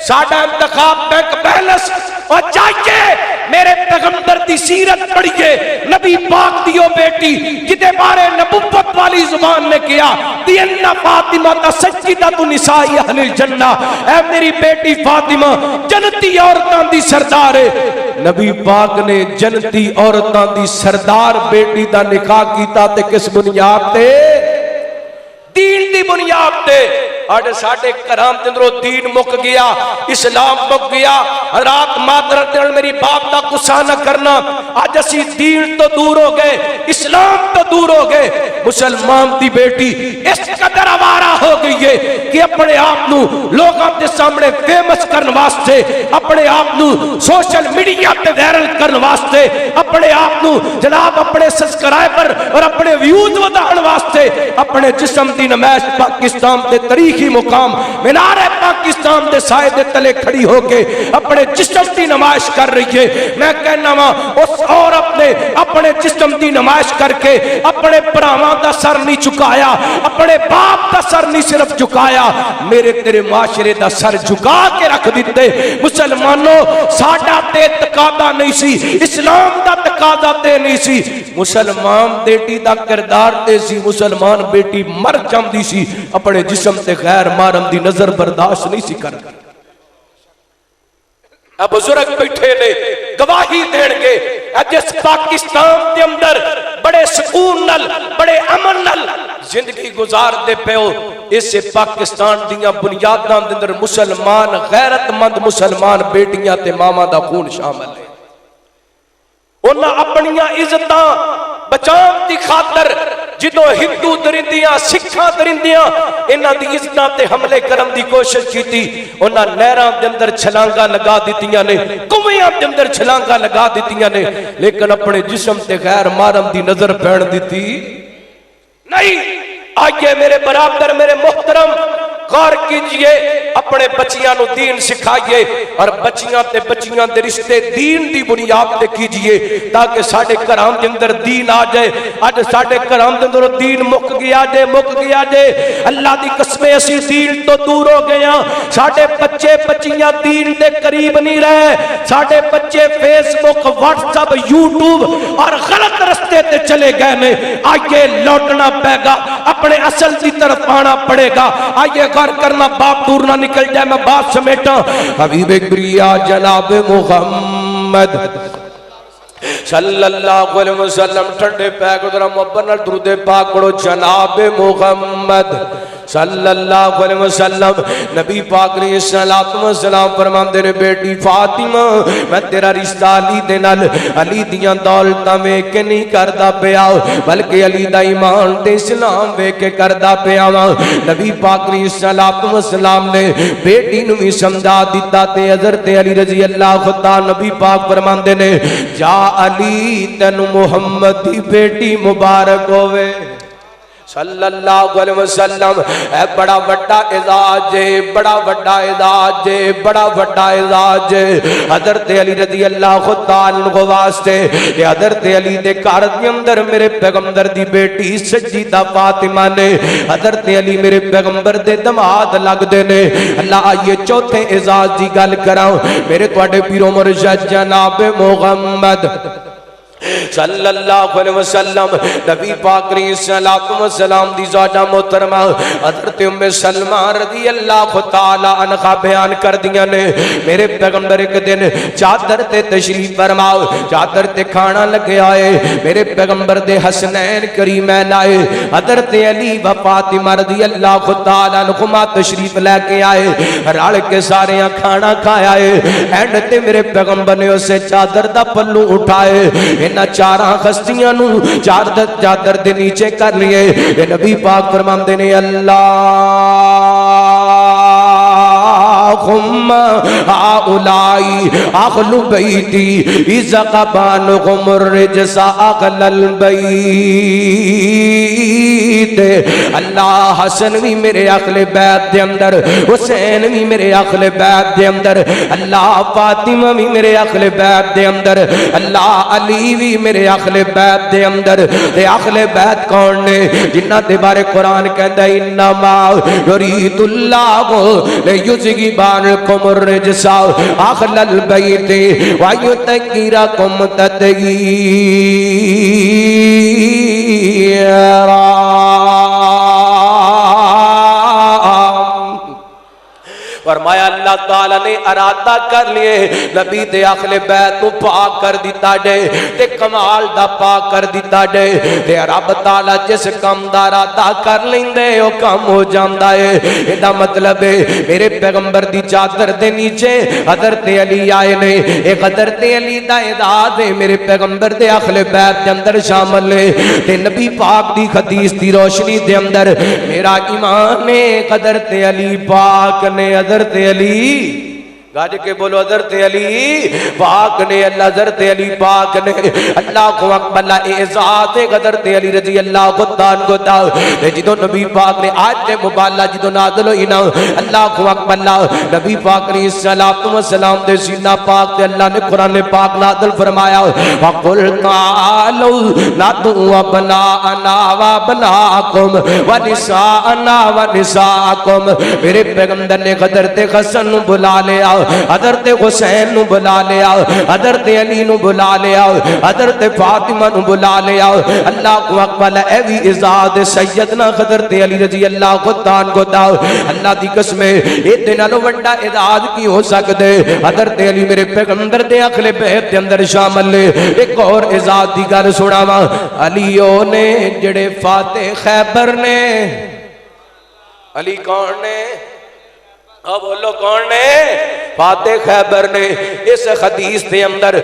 ساڈا انتخاب بینک بیلنس. اور چاہیے میرے پیغمبر دی سیرت پڑھیے. نبی پاک دیو بیٹی جدے بارے نبوت والی زبان نے کیا دینا فاطمہ تا سجدہ تو نساء اہل الجنہ. اے میری بیٹی فاطمہ جنتی عورتاں دی سردار ہے. نبی پاک نے جنتی عورتاں دی سردار بیٹی دا نکاح کیتا تے کس بنیاد تے؟ دین دی بنیاد تے. آج ساڑھے کرام تندرو دین مک گیا, اسلام مک گیا. رات مادرت میری باپ دا قصہ نہ کرنا. آج اسی دین تو دور ہو گئے, اسلام تو دور ہو گئے. مسلمان دی بیٹی اس قدر آوارہ ہو گئی ہے کہ اپنے آپ نو لوگاں دے سامنے فیمس کرن واسطے, اپنے آپ نو سوشل میڈیا تے وائرل کرن واسطے, اپنے آپ نو جناب اپنے سبسکرائبر اور اپنے ویوز ودھان واسطے اپنے جسم دی نمائش پاکستان دے تاریخی مقام مینار پاکستان دے سائے دے تلے کھڑی ہو کے اپنے جسم دی نمائش کر رہی ہے. میں کہنا وا اس عورت نے اپنے جسم دی نمائش کر کے اپنے بھراواں دا سر نہیں چکایا, اپنے باپ دا سر نہیں صرف چکایا, میرے تیرے معاشرے دا سر جھکا کے رکھ دیتے. مسلمانوں ساڈا تے تقاضا نہیں سی, اسلام دا تقاضا تے نہیں سی. مسلمان بیٹی دا کردار تے سی, مسلمان بیٹی مر جاندی سی اپنے جسم تے غیر محرم دی نظر برداشت نہیں سی کرتی. اب بزرگ بیٹھے نے گواہی دین گے جس پاکستان دے اندر بڑے سکون نال بڑے امن نال زندگی گزار دے پے ہو, اسے پاکستان دیاں بنیاداں دے اندر مسلمان غیرت مند مسلمان بیٹیاں تے ماما دا خون شامل ہے انہاں اپنیاں عزتاں بچان دی خاطر جدو ہندو درندیاں سکھاں درندیاں انہاں دی عزتاں تے حملے کرن دی کوشش کیتی انہاں نہراں دے اندر چھلانگاں لگا دتیاں نے کنویاں دے اندر چھلانگاں لگا دتیاں نے لیکن اپنے جسم تے غیر مارن دی نظر پھین دتی نہیں آئیے میرے برادر میرے محترم غور کیجئے اپنے بچیاں نو دین سکھائیے اور بچیاں تے بچیاں دے رشتے دین دی بنیاد تے کیجئے تاکہ ساڑھے کرام دے اندر دین آ جائے آج ساڑھے کرام دے اندر دین مک گیا جائے اللہ دی قسمیں اسی دین تو دور ہو گیا ساڑھے بچے بچیاں دین دے قریب نہیں رہے ساڑھے بچے فیس بک واٹس اپ یوٹیوب اور غلط رستے تے چلے گئے میں آئیے لوٹنا پے گا اپنے اصل دی طرف آنا پڑے گا آئیے غور کرنا باپ دور نہ نکل جائے میں بات سمیٹا حبیب کریا جناب محمد صلی اللہ علیہ وسلم ٹھنڈے پیک ادھر محبت نال درود پاک پڑھو جناب محمد صلی اللہ علیہ وسلم نبی پاک علیہ السلام فرماندے نے بیٹی فاطمہ میں تیرا رشتہ علی دے نال علی دیاں دولتاں ویکھ کے نہیں کردا پیا بلکہ علی دا ایمان تے اسلام ویکھ کے کردا پیا وا نبی پاک علیہ السلام نے بیٹی نو بھی سمجھا دتا تے حضرت علی رضی اللہ تعالی نبی پاک فرماندے نے جا علی تینو محمد دی بیٹی مبارک ہوئے صلی اللہ علیہ وسلم اے بڑا وڈا اعزاز ہے بڑا وڈا اعزاز ہے بڑا وڈا اعزاز ہے حضرت علی رضی اللہ تعالی عنہ واسطے کہ حضرت علی دے گھر دے اندر میرے پیغمبر دی بیٹی سجیدہ فاطمہ نے حضرت علی میرے پیغمبر دے دماد لگ دے نے اللہ آئیے چوتھے اعزاز دی گل کراں میرے تواڈے پیرو مرشد جناب محمد صلی اللہ علیہ وسلم نبی پاک علیہ السلام دی زوجہ محترمہ حضرت ام سلمہ رضی اللہ تعالی عنہ بیان کر دیا نے میرے پیغمبر ایک دن چادر تے تشریف فرماؤ چادر تے کھانا لگے آئے میرے پیغمبر دے حسنین کریمین آئے حضرت علی و فاطمہ رضی اللہ تعالی عنہما تشریف لے کے آئے رل کے سارے کھانا کھایا ہے اینڈ تے میرے پیغمبر نے اسے چادر دا پلو اٹھائے انہاں چاراں خستیاں نو چادر دے نیچے کر لیے اے نبی پاک فرماندے نے اللہم ہاؤلائی اہل بیتی اذا قبانہم الرجس اہل البیت اللہ حسن بھی میرے اہل بیت دے اندر حسین بھی میرے اہل بیت دے اندر اللہ فاطمہ بھی میرے اہل بیت دے اندر اللہ علی بھی میرے اہل بیت دے اندر تے اہل بیت کون نے جنہاں دے بارے قرآن کہندا ہے انما یرید اللہ لیذہبانکم الرجس اہل البیت ویطہرکم تطہیرا فرمایا اللہ تعالیٰ نے ارادہ کر لیے نبی دے اہل بیت کو پاک کر دیتا جے تے کمال دا پاک کر دیتا جے تے رب تعالیٰ جس کام دا ارادہ کر لیندے او کام ہو جاندا ہے ایدا مطلب ہے میرے پیغمبر دی چادر دے نیچے حضرت علی آئے نے ایک حضرت علی دا اعزاز ہے میرے پیغمبر دے اہل بیت دے اندر شامل ہے تے نبی پاک دی حدیث دی روشنی دے اندر میرا ایمان ہے حضرت علی پاک نے حضرت علی گاج کے بولو حضرت علی پاک نے اللہ حضرت علی پاک نے اللہ کو اکبر اعزاز حضرت علی رضی اللہ تعالی عنہ جدو نبی پاک نے آج دے مباللہ جدو نازل ہوئی نا اللہ کو اکبر نبی پاک علیہ السلام دے سینہ پاک دے اللہ نے قرآن پاک نازل فرمایا وَقُلْ تَعَالَوْا نَدْعُوا أَبْنَاءَنَا وَأَبْنَاءَكُمْ وَنِسَاءَنَا وَنِسَاءَكُمْ میرے پیغمبر نے حضرت حسن بلا لیا حضرت حسین نو بلا لیا حضرت علی نو بلا لیا حضرت فاطمہ نو بلا لیا اللہ کو اکبر اے بھی اعزاز سیدنا حضرت علی رضی اللہ تعالی عنہ اللہ دی قسم اے دے نالوں وڈا اعزاز کی ہو سکدے حضرت علی میرے پیغمبر دے اہل بیت دے اندر شامل ہے ایک اور اعزاز دی گل سناواں علیوں نے جڑے فاتح خیبر نے علی کون نے؟ اب بولو کون نے؟ فاتح خیبر نے۔ اس حدیث دے اندر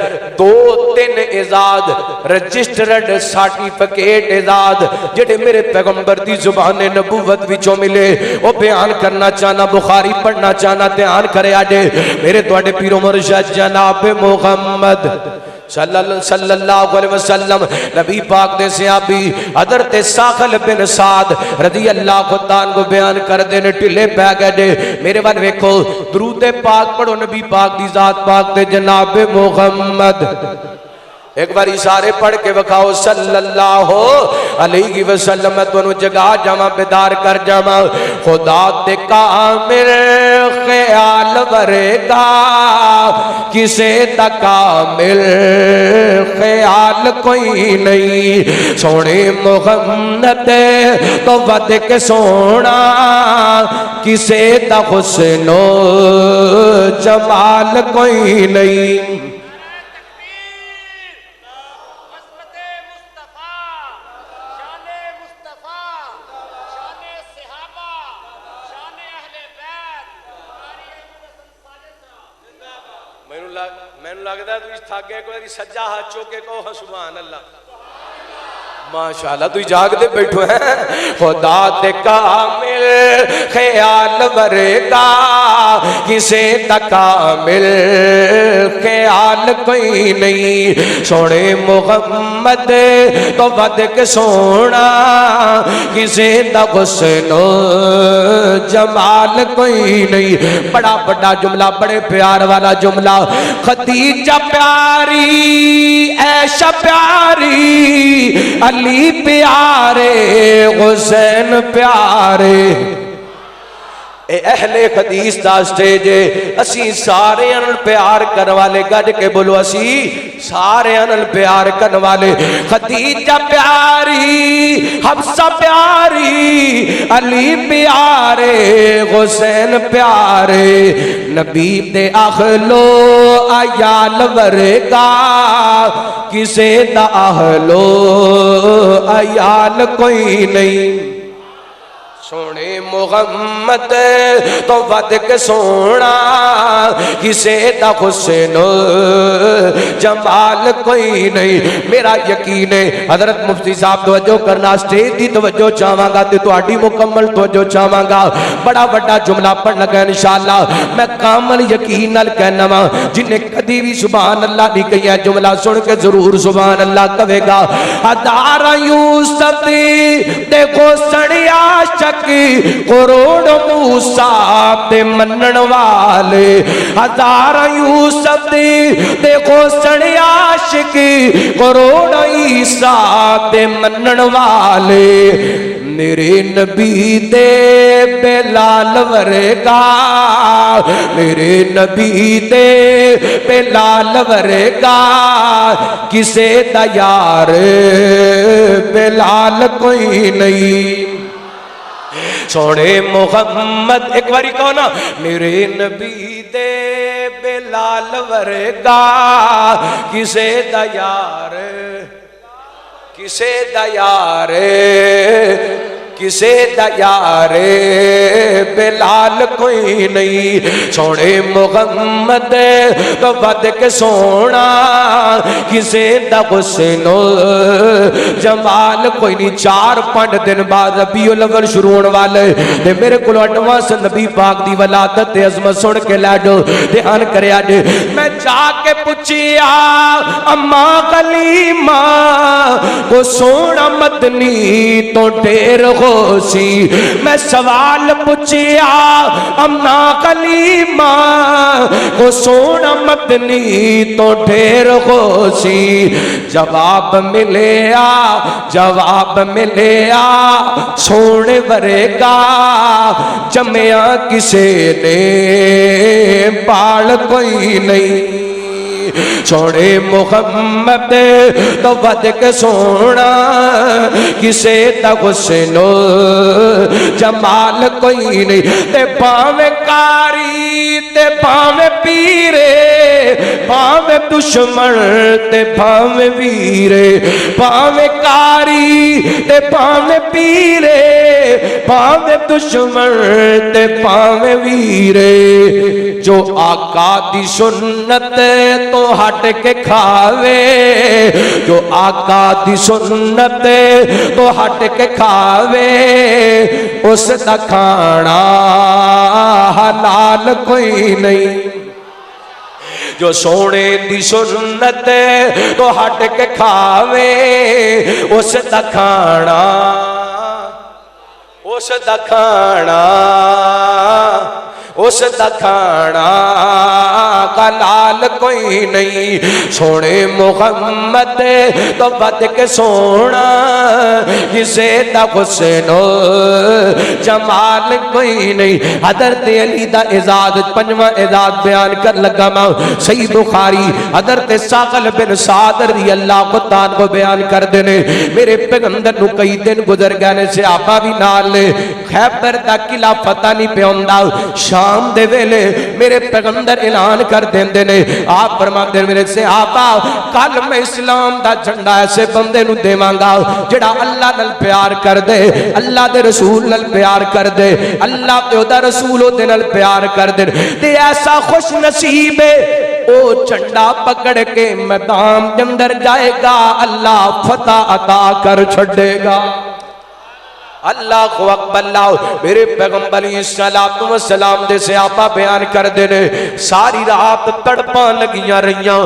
2-3 اعزاز رجسٹرڈ سرٹیفکیٹ اعزاز جڑے میرے پیغمبر دی زبان نبوت وچوں ملے وہ بیان کرنا چاہنا، بخاری پڑھنا چاہنا، دھیان کرے آجے میرے توڑے پیرو مرشد جناب محمد صلی اللہ علیہ وسلم نبی پاک دے صحابی حضرت ساخل بن سعد رضی اللہ عنہ کو بیان کر دینے ٹلے پہ گئے دے میرے بان ویکھو درود پاک پڑھو نبی پاک دی ذات پاک دے جناب محمد ایک بار اشارے پڑھ کے بکھاؤ صلی اللہ علیہ وسلم میں تو جگہ جمع بیدار کر جمع خدا تے کامل خیال ورے گا کسے تا کامل خیال کوئی نہیں سونے محمد تو ود کے سونا کسے تا حسن و جمال کوئی نہیں میں نے لگتا ہے تو اس تھاگے کو ایسی سجا ہاتھ چوکے کو سبحان اللہ ماشاءاللہ تو جاگ دے بیٹھو ہیں خدا تے کامل خیال ورے گا کسے تا کامل خیال کوئی نہیں سونے محمد تو ود کے سونا کسے تا حسن و جمال کوئی نہیں بڑا بڑا جملہ بڑے پیار والا جملہ خدیجہ پیاری عائشہ پیاری علی پیارے حسین پیارے اے اہل حدیث دا سٹیج اسی سارے انل پیار کرنے والے گج کے بولو اسی سارے انل پیار کرنے والے خدیجہ پیاری حفصہ پیاری علی پیارے حسین پیارے نبی دے اہلو عیال ورگا کسے دا اہلو عیال کوئی نہیں سونے محمد تو ود کے سونا کسے دا حسن و جمال کوئی نہیں میرا یقین ہے حضرت مفتی صاحب توجہ کرنا سٹیج دی توجہ چاہواں گا تے تہاڈی مکمل توجہ چاہواں گا بڑا بڑا جملہ پڑھنا گا انشاءاللہ میں کامل یقین نال کہنا وا جن نے کدی بھی سبحان اللہ نہیں کہیا جملہ سن کے ضرور سبحان اللہ کہے گا ہزار یوسف دیکھو سڑیا شک کروڑ موسیٰ تے منن والے ہزار یوسف دیکھو سڑے عاشق کروڑ عیسیٰ تے منن والے میرے نبی دے بلال ورگا میرے نبی دے بلال ورگا کسے دا یار بلال کوئی نہیں سونے محمد ایک باری کہو نا میرے نبی دے بلال ورگا کسے دا یار کسے دا یار کسے دا یار بلال کوئی نہیں سونے محمد تو ود کے سونا کسے دا حسن و جمال کوئی نہیں 4-5 دن بعد ربیع الاول شروع ہونے والے تے میرے کو ایڈوانس نبی پاک دی ولادت تے عظمت سن کے لیڈو دھیان کرے آج میں جا کے پوچھیا اما کلیمہ کو سونا مدنی تو ڈیر ہو سی میں سوال پوچھیا امنا کلیمہ کو سونا مدنی تو ڈھیر ہو سی جواب ملیا سونے ورگا جمعہ کسے نے بال کوئی نہیں سونے محمد تو ود کے سونا کسے دا حسن و جمال کوئی نہیں تے پاویں کاری تے پاویں پیرے پاویں دشمن تے پاویں ویرے پاویں کاری تے پاویں پیرے پاویں دشمن تے پاویں ویرے، جو آقا دی سنت تو ہٹ کے کھاوے، جو آقا دی سنت تو ہٹ کے کھاوے، اس دا کھانا حلال کوئی نہیں۔ جو سونے دی سنت تو ہٹ کے کھاوے، اس دا کھانا، اس دا کھانا، اس دا کھانا حلال کوئی نہیں۔ سونے محمد تو بد کے سونا، جسے دا حسن و جمال کوئی نہیں۔ حضرت علی دا اعزاز پنجواں اعزاز بیان کر لگا میں، صحیح بخاری حضرت ثاقل بن سعد رضی اللہ عنہ کو بیان کر دینے، میرے پیغمبر نو کئی دن گزر گئے نے، صحابہ بھی نال نے، خیبر دا قلعہ فتح نہیں پہ ہوندا، شام دے ویلے میرے پیغمبر اعلان کر دیندے نے، آپ فرماتے ہیں میرے صحابہ کل میں اسلام دا جھنڈا ایسے بندے نو دیواں گا جڑا اللہ نال پیار کر دے، اللہ دے رسول نال پیار کر دے، اللہ تے او دا رسول او دے نال پیار کر دے، تے ایسا خوش نصیب ہے او جھنڈا پکڑ کے میدان کے اندر جائے گا، اللہ فتح عطا کر چھڑے گا۔ اللہ اکبر اللہ، میرے پیغمبر علیہ السلام دے صحابہ بیان کر دینے، ساری رات تڑپاں لگیاں رہیاں،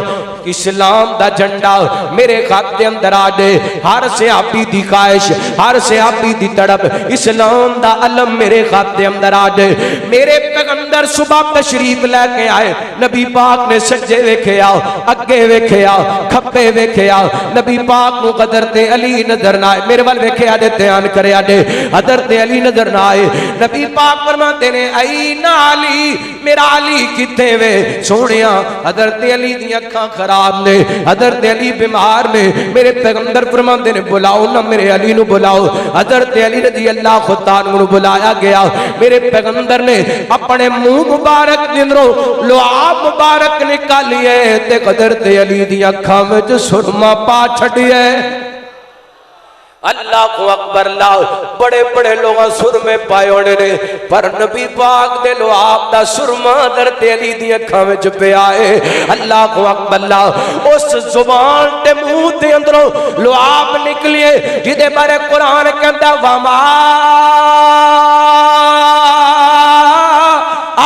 اسلام دا جھنڈا میرے خط دے اندر آ دے، ہر صحابی دی خواہش، ہر صحابی دی تڑپ، اسلام دا علم میرے خط دے اندر آ دے۔ میرے پیغمبر صبح تشریف لے کے آئے، نبی پاک نے سجے ویکھے آؤ، اگے ویکھے آؤ، کھپے ویکھے آؤ، نبی پاک نو حضرت علی نظر نہ آئے، میرے وال ویکھے آ دے، دھیان کرے آ دے، حضرت علی نظر نہ آئے، نبی پاک فرماتے نے اینا علی، میرا علی کتے وے سونیا، حضرت علی دی اکھاں خراب نے، حضرت علی بیمار نے، میرے پیغمبر فرماتے نے بلاؤ نہ میرے علی نو بلاؤ، حضرت علی رضی اللہ خطان نو بلایا گیا، میرے پیغمبر نے اپنے منہ مبارک دنروں لعاب مبارک نکالیے تے حضرت علی دی اکھاں وچ سرما پا چھڑیے۔ اللہ کو اکبر اللہ، بڑے بڑے لوگاں سرمے پائے ہونے نے، پر نبی پاک دے لعاب دا سرما حضرت علی دی اکھاں وچ پہ آئے۔ اللہ کو اکبر اللہ، اس زبان تے منہ دے اندروں لعاب نکلیے جدے بارے قرآن کہتا وما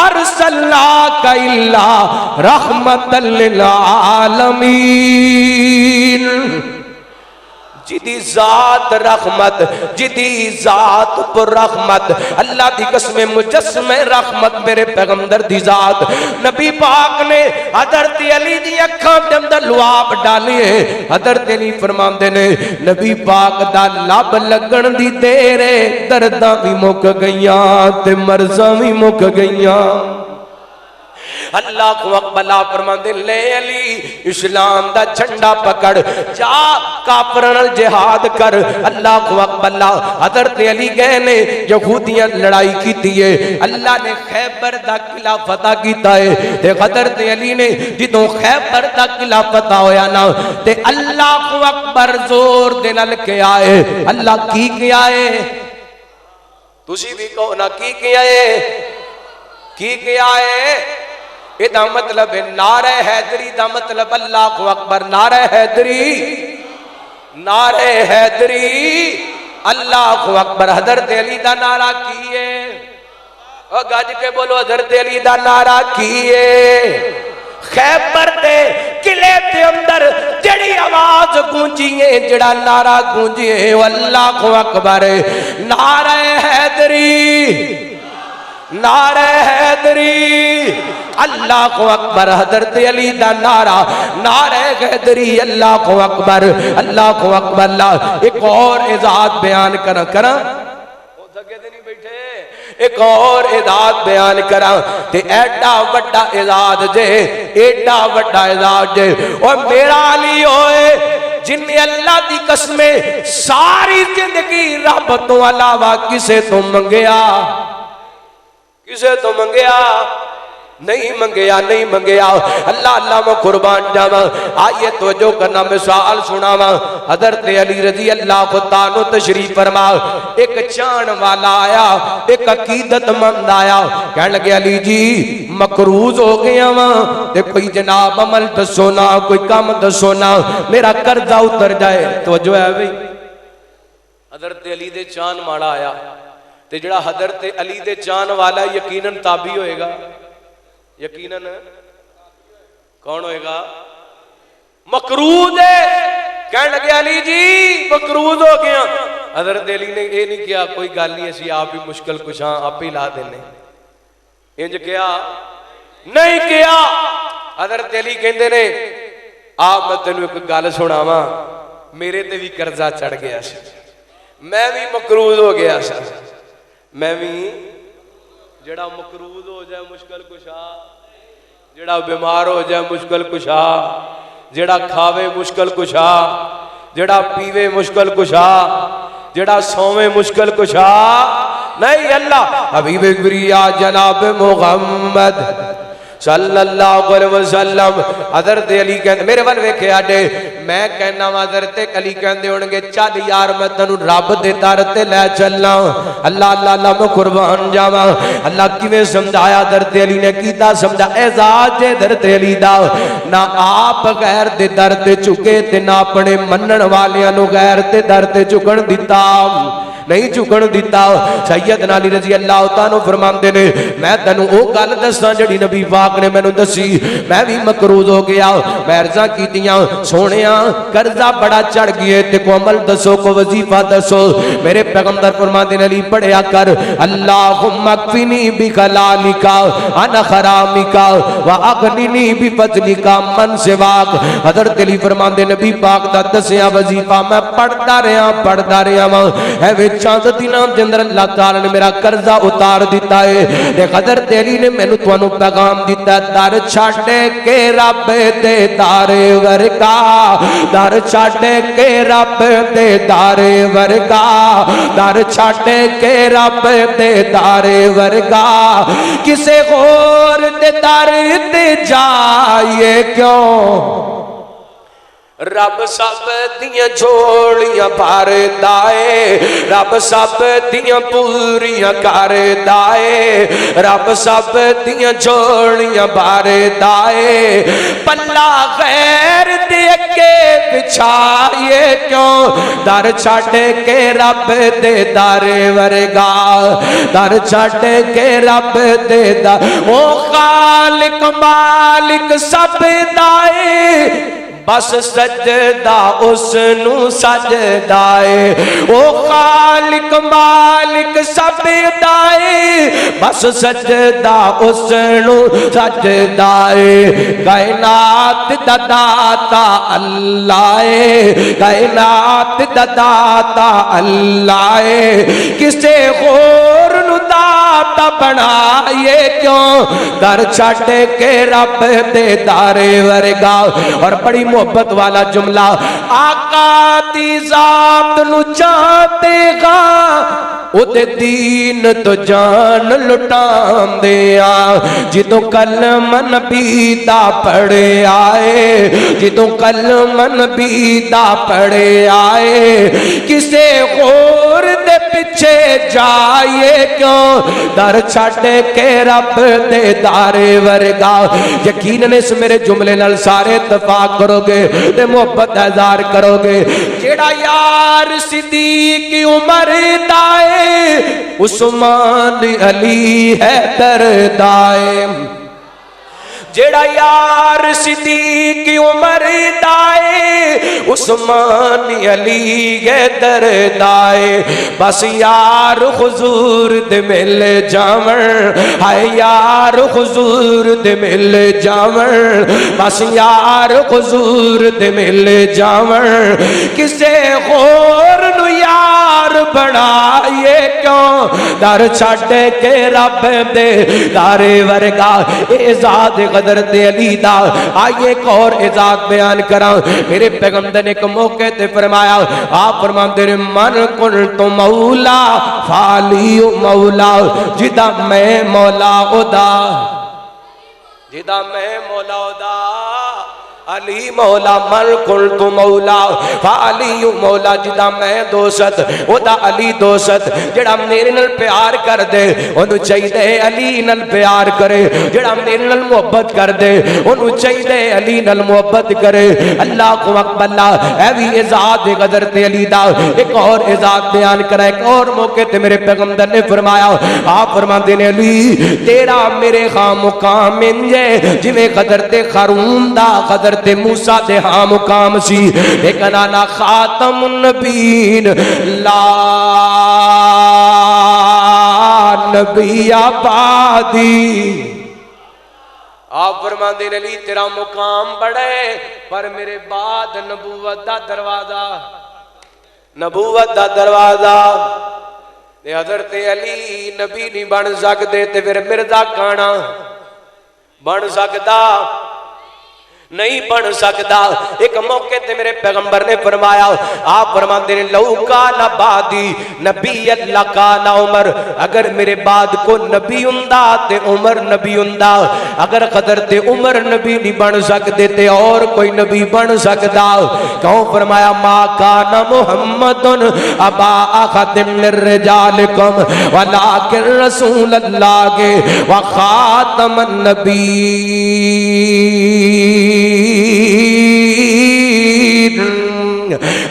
ارسلناک الا رحمت للعالمین، جدی ذات رحمت، جدی ذات پر رحمت، اللہ دی قسم مجسم رحمت میرے پیغمبر دی ذات، نبی پاک نے حضرت علی دی اکھاں دے اندر لعاب ڈالیے، حضرت علی فرماندے نے نبی پاک دا لب لگن دی دیر درداں بھی مک گئیاں تے مرضاں بھی مک گئیاں۔ اللہ کو اکبر فرماندے لے علی اسلام دا جھنڈا پکڑ، جا کافرن جہاد کر۔ اللہ کو اکبر، حضرت علی گئے نے یہودیاں لڑائی کیتی ہے، اللہ نے خیبر دا قلعہ فتح کیتا ہے، تے حضرت علی نے جدوں خیبر دا قلعہ فتح ہویا نا تے اللہ کو اکبر زور دے نال کے آئے، اللہ کی کیا ہے؟ تسی بھی کہو نا کی کیا ہے؟ کی کیا ہے؟ یہ دا مطلب ہے نعرہ حیدری، دا مطلب اللہ کو اکبر، نعرہ حیدری، نعرہ حیدری، اللہ کو اکبر۔ حضرت علی دا نعرہ کیے، اور گاج کے بولو حضرت علی دا نعرہ کیے۔ خیبر دے قلعے دے اندر جڑی آواز گونجی ہے، جڑا نعرہ گونجی ہے، اللہ کو اکبر، نعرہ حیدری، نعرہ حیدری، اللہ کو اکبر۔ حضرت علی دا نعرہ، نعرہ حیدری، اللہ کو اکبر، اللہ کو اکبر۔ اللہ ایک اور اعزاز بیان کرا ہو سکے دے نہیں بیٹھے، ایک اور اعزاز بیان کرا تے ایڈا وڈا اعزاز جے، ایڈا وڈا اعزاز جے، اور میرا علی ہوئے جن نے اللہ دی قسمیں ساری زندگی رب تو علاوہ کسے تو منگیا، کسے تو منگیا؟ نہیں منگیا نہیں منگیا اللہ اللہ میں قربان جاواں آئیے توجہ کرنا مثال سناواں حضرت علی رضی اللہ تعالی تشریف فرما ایک چان والا آیا ایک عقیدت مند آیا کہنے لگے علی جی مقروض ہو گیا وا تے کوئی جناب عمل دسو نا کوئی کام دسو نا میرا قرضہ اتر جائے توجہ ہے بھئی حضرت علی دے چان ماڑا آیا تے جڑا حضرت علی دے چان والا یقیناً تابعی ہوئے گا یقیناً کون ہوئے گا مقروض ہے کہنے لگے علی جی مقروض ہو گیا حضرت علی نے یہ نہیں کیا کوئی گل نہیں اسی آپ ہی مشکل کشاں آپ ہی لا دینے انج کیا نہیں کیا حضرت علی کہندے نے آپ میں تینوں ایک گل سناواں میرے تے بھی قرضہ چڑھ گیا سی میں بھی مقروض ہو گیا سا میں بھی جڑا مقروض ہو جائے مشکل کشا جڑا بیمار ہو جائے مشکل کشا جڑا کھاوے مشکل کشا جڑا پیوے مشکل کشا جڑا سووے مشکل کشا نہیں اللہ حبیب بریا جناب محمد صلی اللہ علیہ وسلم حضرت علی کہتے میرے ول ویکھے آڈے میں کہنا حضرت علی کہندے ہونگے چل یار میں تینوں رب دے در تے لے چلنا اللہ اللہ اللہ میں قربان جاواں اللہ کیویں سمجھایا حضرت علی نے کیتا سمجھا اعزاز جے حضرت علی دا نہ آپ غیر دے در تے چکے تے نہ اپنے منن والیاں نو غیر تے در تے چکن دتا نہیں چکن دیتا سیدنا علی رضی اللہ تعالیٰ فرماندے نے میں تینوں او گل دساں جڑی نبی پاک نے مینوں دسی میں بھی مقروض ہو گیا میں عرضاں کیتیاں سونیاں قرضہ بڑا چڑھ گئے تے کو عمل دسو کو وظیفہ دسو میرے پیغمبر فرماندے نے علی پڑھیا کر اللہم اکفنی بخلالک عن حرامک واغننی بفضلک من سواک حضرت علی فرماندے نبی پاک دا دسیا وظیفہ میں پڑھتا رہا ہاں اے چاند دنوں دے اندر اللہ تعالی نے میرا قرضہ اتار دیتا ہے تے حضرت علی نے مینوں تانوں پیغام دیتا در چھڈ کے رب دے دار ورگا در چھڈ کے رب دے دار ورگا در چھڈ کے رب دے دار ورگا کسے غور دے در تے جائے کیوں رب سب دیاں جھوڑیاں بھر دائے رب سب دیاں پوریاں کر دائے رب سب دیاں جھوڑیاں بھر دائے پلہ غیر دے کے بچھائے کیوں در چھڈ کے رب دے دار ورگا در چھڈ کے رب دے دار او خالق مالک سب دائے بس سجدہ اس نو سجدائے او خالق مالک سب دائے بس سجدہ اس نو سجدائے کائنات دا داتا اللہ کائنات دا داتا اللہ کسے غور نو داتا بنائے کیوں در چھڈ کے رب دے دار ورگا اور بڑی محبت والا جملہ آقا دی ذات نو چاہتے گا او دے دین تو جان لٹان دیا جدوں کلمہ نبی دا پڑھے آئے جدوں کلمہ نبی دا پڑھے آئے کسے غور دے پچھے جائے کیوں در چھڈ کے رب دے دار ورگا یقیناً اس میرے جملے نال سارے اتفاق کرو گے تے محبت اظہار کرو گے جیڑا یار صدیق عمر دائے عثمان علی حیدر دائے جیڑا یار صدیق عمر دائے عثمان علی حیدر دائے بس یار حضور دے مل جاون ہائے یار حضور دے مل جاون بس یار حضور دے مل جاون کسے غور نو یار بنائے کیوں در چھڈ کے رب دے دار ورگا اعزاز حضرت علی دا آئیے ایک اور اعزاز بیان کرا میرے پیغمبر نے ایک موقع تے فرمایا آپ فرماتے ہیں من کنت مولا فعلی مولا جدا میں مولا ادا جدا میں مولا دا علی مولا من قلت مولا فعلی مولا جدا میں دوست او دا علی دوست جڑا میرے نال پیار کر دے انہوں چاہیے علی نال پیار کرے جڑا میرے نال محبت کر دے انہوں چاہیے علی نال محبت کرے اللہ کو اکبر اللہ اے بھی اعزاز حضرت علی دا ایک اور اعزاز بیان کرا ایک اور موقع تے میرے پیغمبر نے فرمایا آپ فرماتے ہیں علی تیرا میرے خواہ مقام انجے جویں حضرت خارون دا حضرت موسیٰ دے ہاں مقام سی لیکن انا خاتم النبیین لا نبی آبادی آپ فرماتے ہیں علی تیرا مقام بڑے پر میرے بعد نبوت دا دروازہ تے حضرت علی نبی نہیں بن سکتے تے پھر مرزا کانا بن سکتا نہیں بن سکتا ایک موقع تے میرے پیغمبر نے فرمایا آپ فرماتے ہیں لو کان بعدی نبی اللہ کان عمر اگر میرے بعد کو نبی ہوندا تے عمر نبی ہوندا اگر حضرت عمر نبی نہیں بن سکتے تے اور کوئی نبی بن سکتا کیوں فرمایا ما کان محمد ابا احد من رجالکم ولکن رسول اللہ وخاتم النبی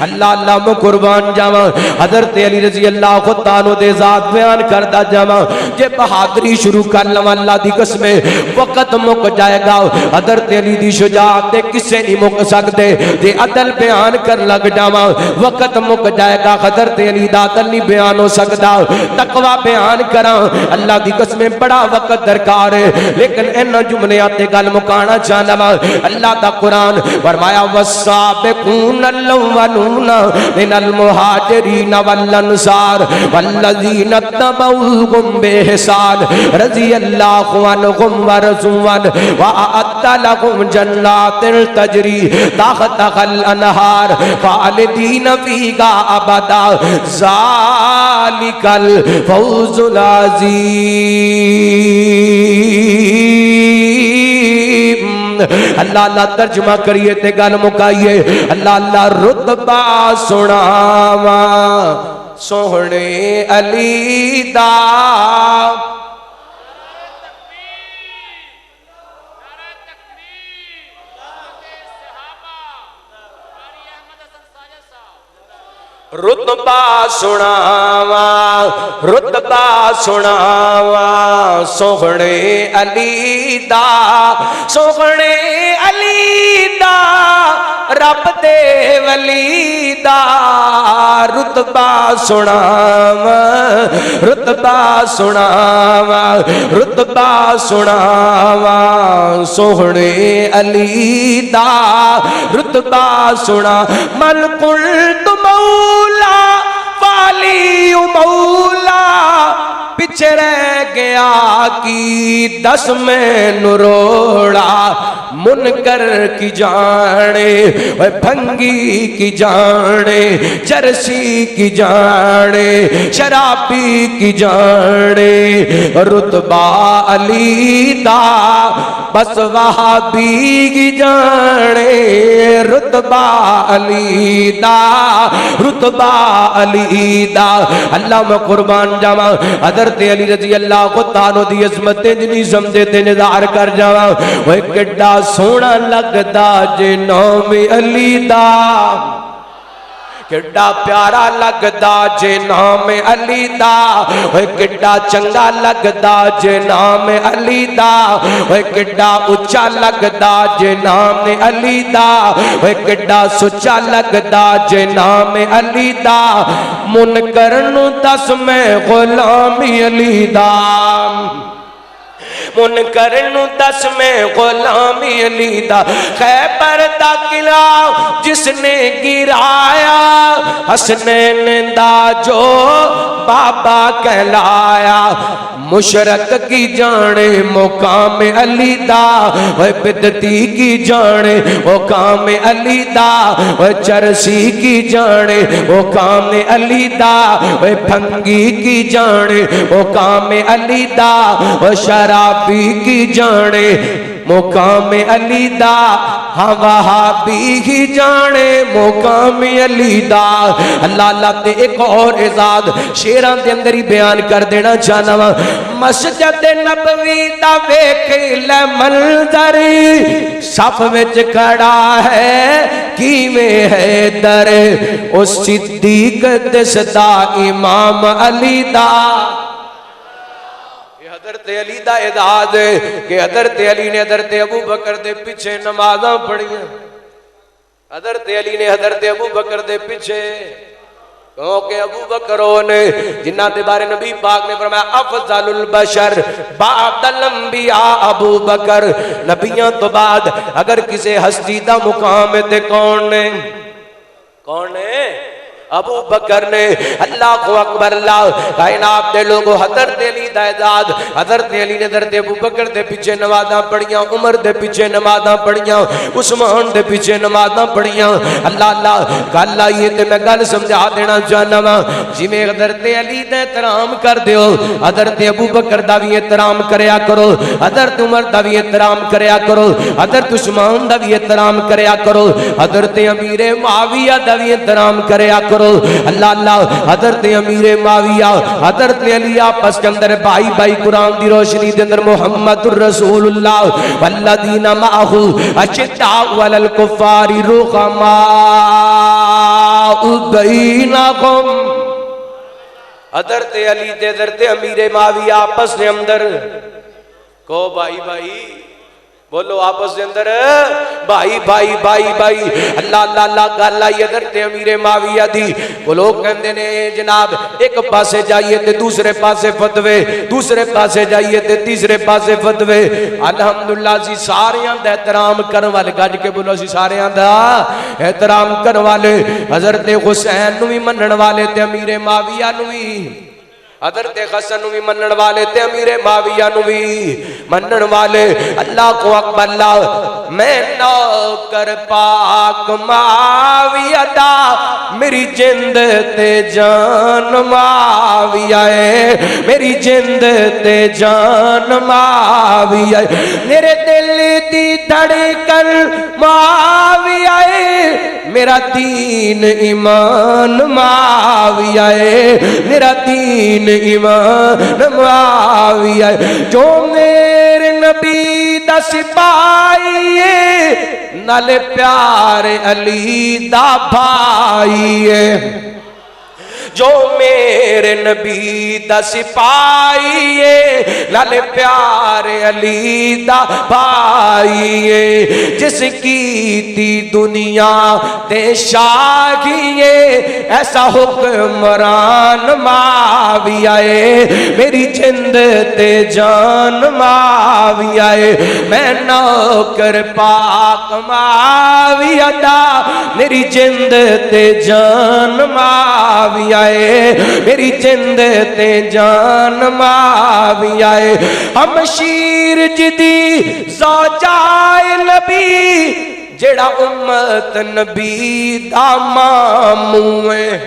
اللہ اللہ میں قربان جاواں حضرت علی رضی اللہ تعالیٰ دے ذات بیان کردہ جاواں جے بہادری شروع کر لواں اللہ دی قسمیں وقت مک جائے گا حضرت علی دی شجاعت دے کسے نہیں مک سکتے جے عدل بیان کر لگ جاواں وقت مک جائے گا حضرت علی دا عدل نہیں بیان ہو سکتا تقوی بیان کراں اللہ دی قسمیں بڑا وقت درکار ہے لیکن ان جملیاں تے گل مکانا چاہنا اللہ دا قرآن فرمایا والسابقون الأولون من المهاجرين والأنصار والذين اتبعوهم بإحسان رضي الله عنهم ورضوا عنه وأعد لهم جنات تجري تحتها الأنهار خالدين فيها أبدا ذلك الفوز العظيم اللہ اللہ ترجمہ کریے تے گل مکائیے اللہ اللہ رتبہ سناواں سوہنے علی دا رتبہ سناواں سوہنے علی دا سوہنے علی دا رب دے ولی دا رتبہ سناواں سوہنے علی دا رتبہ سنا من قلت مولا والی مولا پیچھے رہ گیا کی دس میں نروڑا منکر کی جانے بھنگی کی جانے چرسی کی جانے شرابی کی جانے رتبہ علی دا بس وہابی کی جانے رتبہ علی دا رتبہ علی دا اللہ میں قربان جاواں حضرت علی رضی اللہ تعالیٰ دی عظمت جنی سمجھے تے نظار کر جاواں وہ کڈا سونا لگدا جے نام علی دا کڈا پیارا لگدا جے نام علی دا اوے کڈا چنگا لگدا جے نام علی دا اوے کڈا اونچا لگدا جے نام علی دا اوے کڈا سچا لگدا جے نام علی دا منکر نو دس میں غلامی علی دا منکر نو دس میں غلامی علی دا خیبر دا قلعہ جس نے گرایا حسنین دا جو بابا کہلایا مشرق کی جانے مقام علی دا بدتی کی جانے مقام علی دا چرسی کی جانے مقام علی دا بھنگی کی جانے مقام علی دا شرابی کی جانے مقام علی دا ہاں وہابی ہی جانے مقام علی دا اللہ اللہ تے ایک اور اعزاز شیران دے اندر ہی بیان کر دینا چاہنا وا مسجد نبوی دا ویکھ لے منظر صف وچ کھڑا ہے کیویں ہے در اس صدیق دسدا امام علی دا حضرت علی دا اعزاز کہ حضرت علی نے حضرت ابو بکر دے پیچھے نمازاں پڑھیاں حضرت علی نے حضرت ابو بکر دے پیچھے کیونکہ ابو بکر نے جنہ دے بارے نبی پاک نے فرمایا افضل البشر بعد الانبیاء ابو بکر نبیوں تو بعد اگر کسی ہستی دا مقام تے کون نے ابو بکر نے اللہ کو اکبر اللہ کائنات دے لوگوں حضرت علی دا اعزاز حضرت علی نے حضرت ابو بکر دے پیچھے نمازاں پڑھیاں عمر دے پیچھے نمازاں پڑھیاں عثمان دے پیچھے نمازاں پڑھیاں اللہ اللہ گل آئیے تے میں گل سمجھا دینا چاہنا وا جویں حضرت علی دا احترام کر دیو حضرت ابو بکر دا بھی احترام کریا کرو حضرت عمر دا بھی احترام کریا کرو حضرت عثمان دا بھی احترام کریا کرو حضرت امیر معاویہ دا بھی احترام کریا کرو اللہ اللہ حضرت امیر معاویہ حضرت علی آپس کے اندر بھائی بھائی قرآن دی روشنی دے اندر محمد الرسول اللہ والذین معہ اشداء علی الکفار رحماء بینہم حضرت علی تے حضرت امیر معاویہ آپس کے اندر کو بھائی بھائی بولو آپس کے اندر بھائی بھائی بھائی بھائی اللہ اللہ اللہ گل آئی حضرت امیر معاویہ دی وہ لوگ کہندے نے جناب ایک پاسے جائیے تے دوسرے پاسے فتوے دوسرے پاسے جائیے تے تیسرے پاسے فتوے الحمدللہ سی ساریاں دا احترام کرن والے گج کے بولو سی ساریاں دا احترام کرن والے حضرت حسین نو بھی منن والے تے امیر معاویہ نو بھی حضرت حسن نو بھی منن والے تے امیر معاویہ نو بھی منن والے اللہ کو اکبر اللہ میں نوکر پاک معاویہ دا میری جند تے جان معاویہ ہے میری جند تے جان معاویہ ہے میرے دل دی دھڑکن معاویہ ہے میرا دین ایمان معاویہ ہے میرا دین ایمان معاویہ جو میرے نبی دا سپاہی ہے نال پیار علی دا بھائی ہے جو میرے نبی دا سپاہی ہے نال پیار علی دا بھائی ہے جس کی تی دنیا تے شاہی ہے ایسا حکمران معاویہ ہے میری جند تے جان معاویہ ہے میں نوکر پاک معاویہ دا میری جند تے جان معاویہ میری جند تے جان معاویہ ہے ہم شیر جدی زوجائے نبی جڑا امت نبی دا ماموں ہے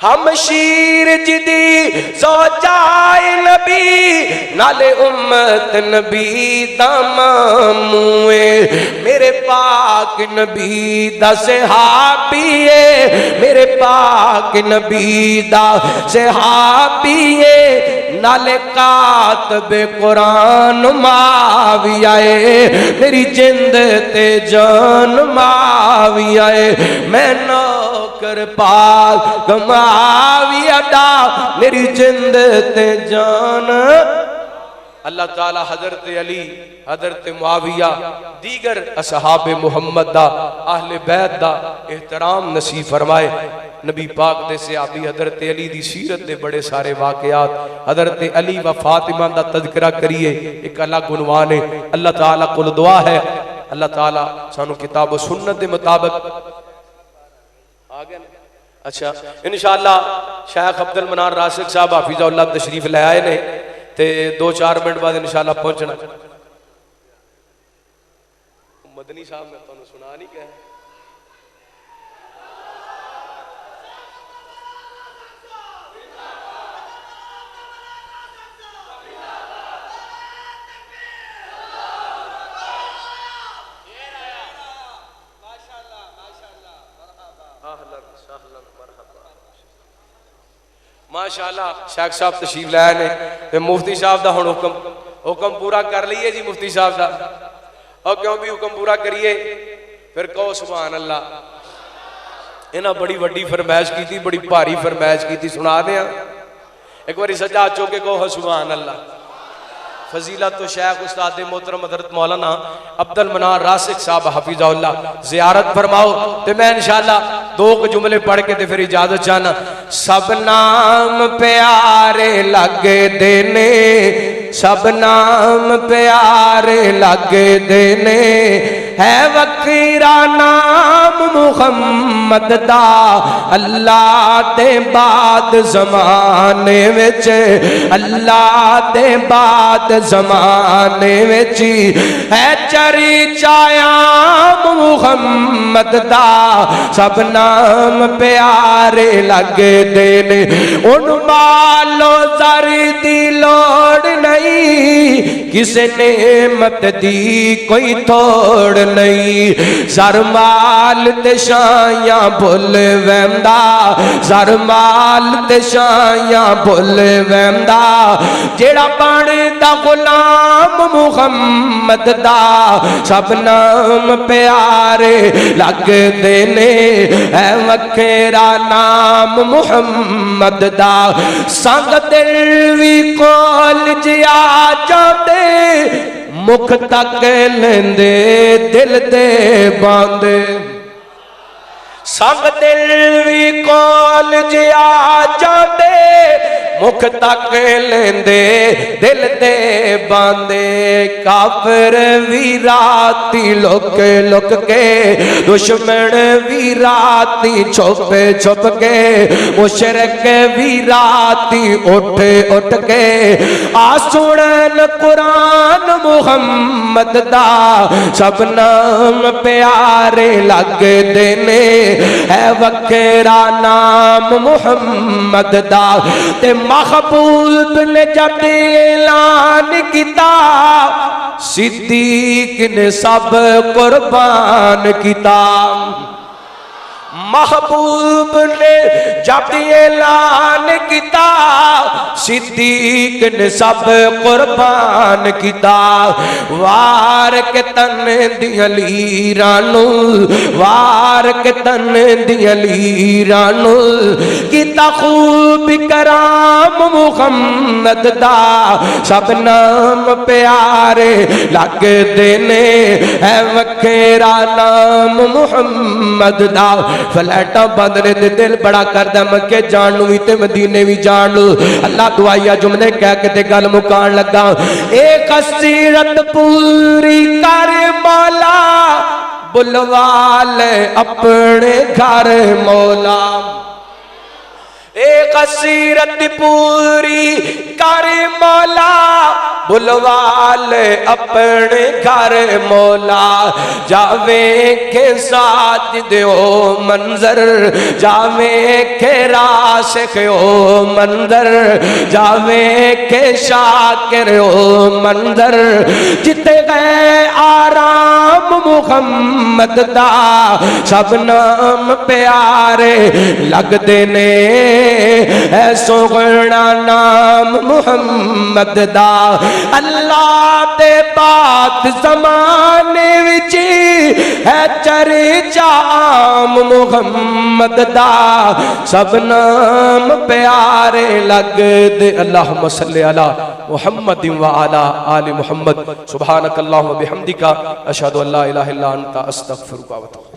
ہم شیر جدی زوجائے نبی نالے امت نبی دا ماموں ہے میرے پاک نبی دا صحابی ہے میرے پاک نبی دا صحابی ہے نالے کاتب قرآن معاویہ ہے میری جند تے جان معاویہ ہے میں نوکر پاک معاویہ دا میری جند تے جان اللہ تعالی حضرت علی حضرت معاویہ دیگر اصحاب محمد دا اہل بیت دا احترام نصیب فرمائے نبی پاک دے صحابی حضرت علی دی سیرت دے بڑے سارے واقعات حضرت علی و فاطمہ دا تذکرہ کریے ایک الگ عنوان ہے اللہ تعالی کو دعا ہے اللہ تعالی سانو کتاب و سنت دے مطابق آگے اچھا انشاءاللہ شیخ عبد المنان راسق صاحب حافظہ اللہ تشریف لے آئے نے تے 2-4 منٹ بعد انشاءاللہ پہنچنا مدنی صاحب میں تو سنا نہیں کہا ماشاءاللہ شیخ صاحب تشریف لائے نے تے مفتی صاحب دا ہن حکم پورا کر لیے جی مفتی صاحب دا اور کیوں بھی حکم پورا کریے پھر کہو سبحان اللہ انہاں بڑی وڈی فرمائش کی تھی بڑی بھاری فرمائش کی تھی سنا دیاں ایک باری سجا چوکے کہو سبحان اللہ فضیلت و شیخ استاد محترم حضرت مولانا عبد المنان راسخ صاحب حفظہ اللہ زیارت فرماؤ تے میں انشاءاللہ دو جملے پڑھ کے تے پھر اجازت چاہنا سب نام پیارے لگ دینے سب نام پیارے لگ دینے ہے وکیرا نام محمد دا اللہ دے بعد زمانے وچ اللہ دے بعد زمانے وچ ہے چری چایام محمد دا سب نام پیارے لگ دینے ان مالو زر دی لوڑ نہیں کسے نعمت دی کوئی توڑ نہیں زر مال تے شایاں بھول ویندا زر مال تے شایاں بھول ویندا جیڑا بندا غلام محمد دا سب نام پیارے لگ دینے اے وکھرا نام محمد دا سنگ دل وی کول جیا جاندے مکھ تک لیندے دل دے باندے سنگ دل وی کول جیا جاندے مکھ تک لیندے دل دے باندے کافر وی راتی لک لک کے دشمن وی راتی چھپ چھپ کے مشرک وی راتی اٹھ اٹھ کے آسنن قرآن محمد دا سب نام پیارے لگ دینے ہے وکھرا نام محمد دا تے محبوب نے جب اعلان کیتا صدیق نے سب قربان کیتا محبوب نے جب اعلان کیتا صدیق نے سب قربان کیتا وار کے تن دیاں لیرانو وار کے تن دیاں لیرانو کیتا خوب کرام محمد دا سب نام پیارے لگ دینے اے وکھرا نام محمد دا فلیٹا بندنے دے دل بڑا کر دے مکے جانو ہی تے مدینے بھی جانو اللہ دعائیا جملے کہہ کے تے گل مکان لگا ایک سیرت پوری کر مولا بلوال اپنے گھر مولا ایک سیرت پوری کر مولا بلوال اپنے گھر مولا جاوے کے ساتھ دیو منظر جاوے کے راشق ہو منظر جاوے کے شاکر ہو منظر جتے گئے آرام محمد دا سب نام پیارے لگ دینے اے سوگنا نام محمد دا اللہ دے بات زمانے وچی ہے چرچا عام محمد دا سب نام پیارے لگ دے اللہم صلی علی محمد وعلا آل محمد سبحانک اللہم بحمدک اشہدو ان لا الہ الا انت استغفرک و اتوب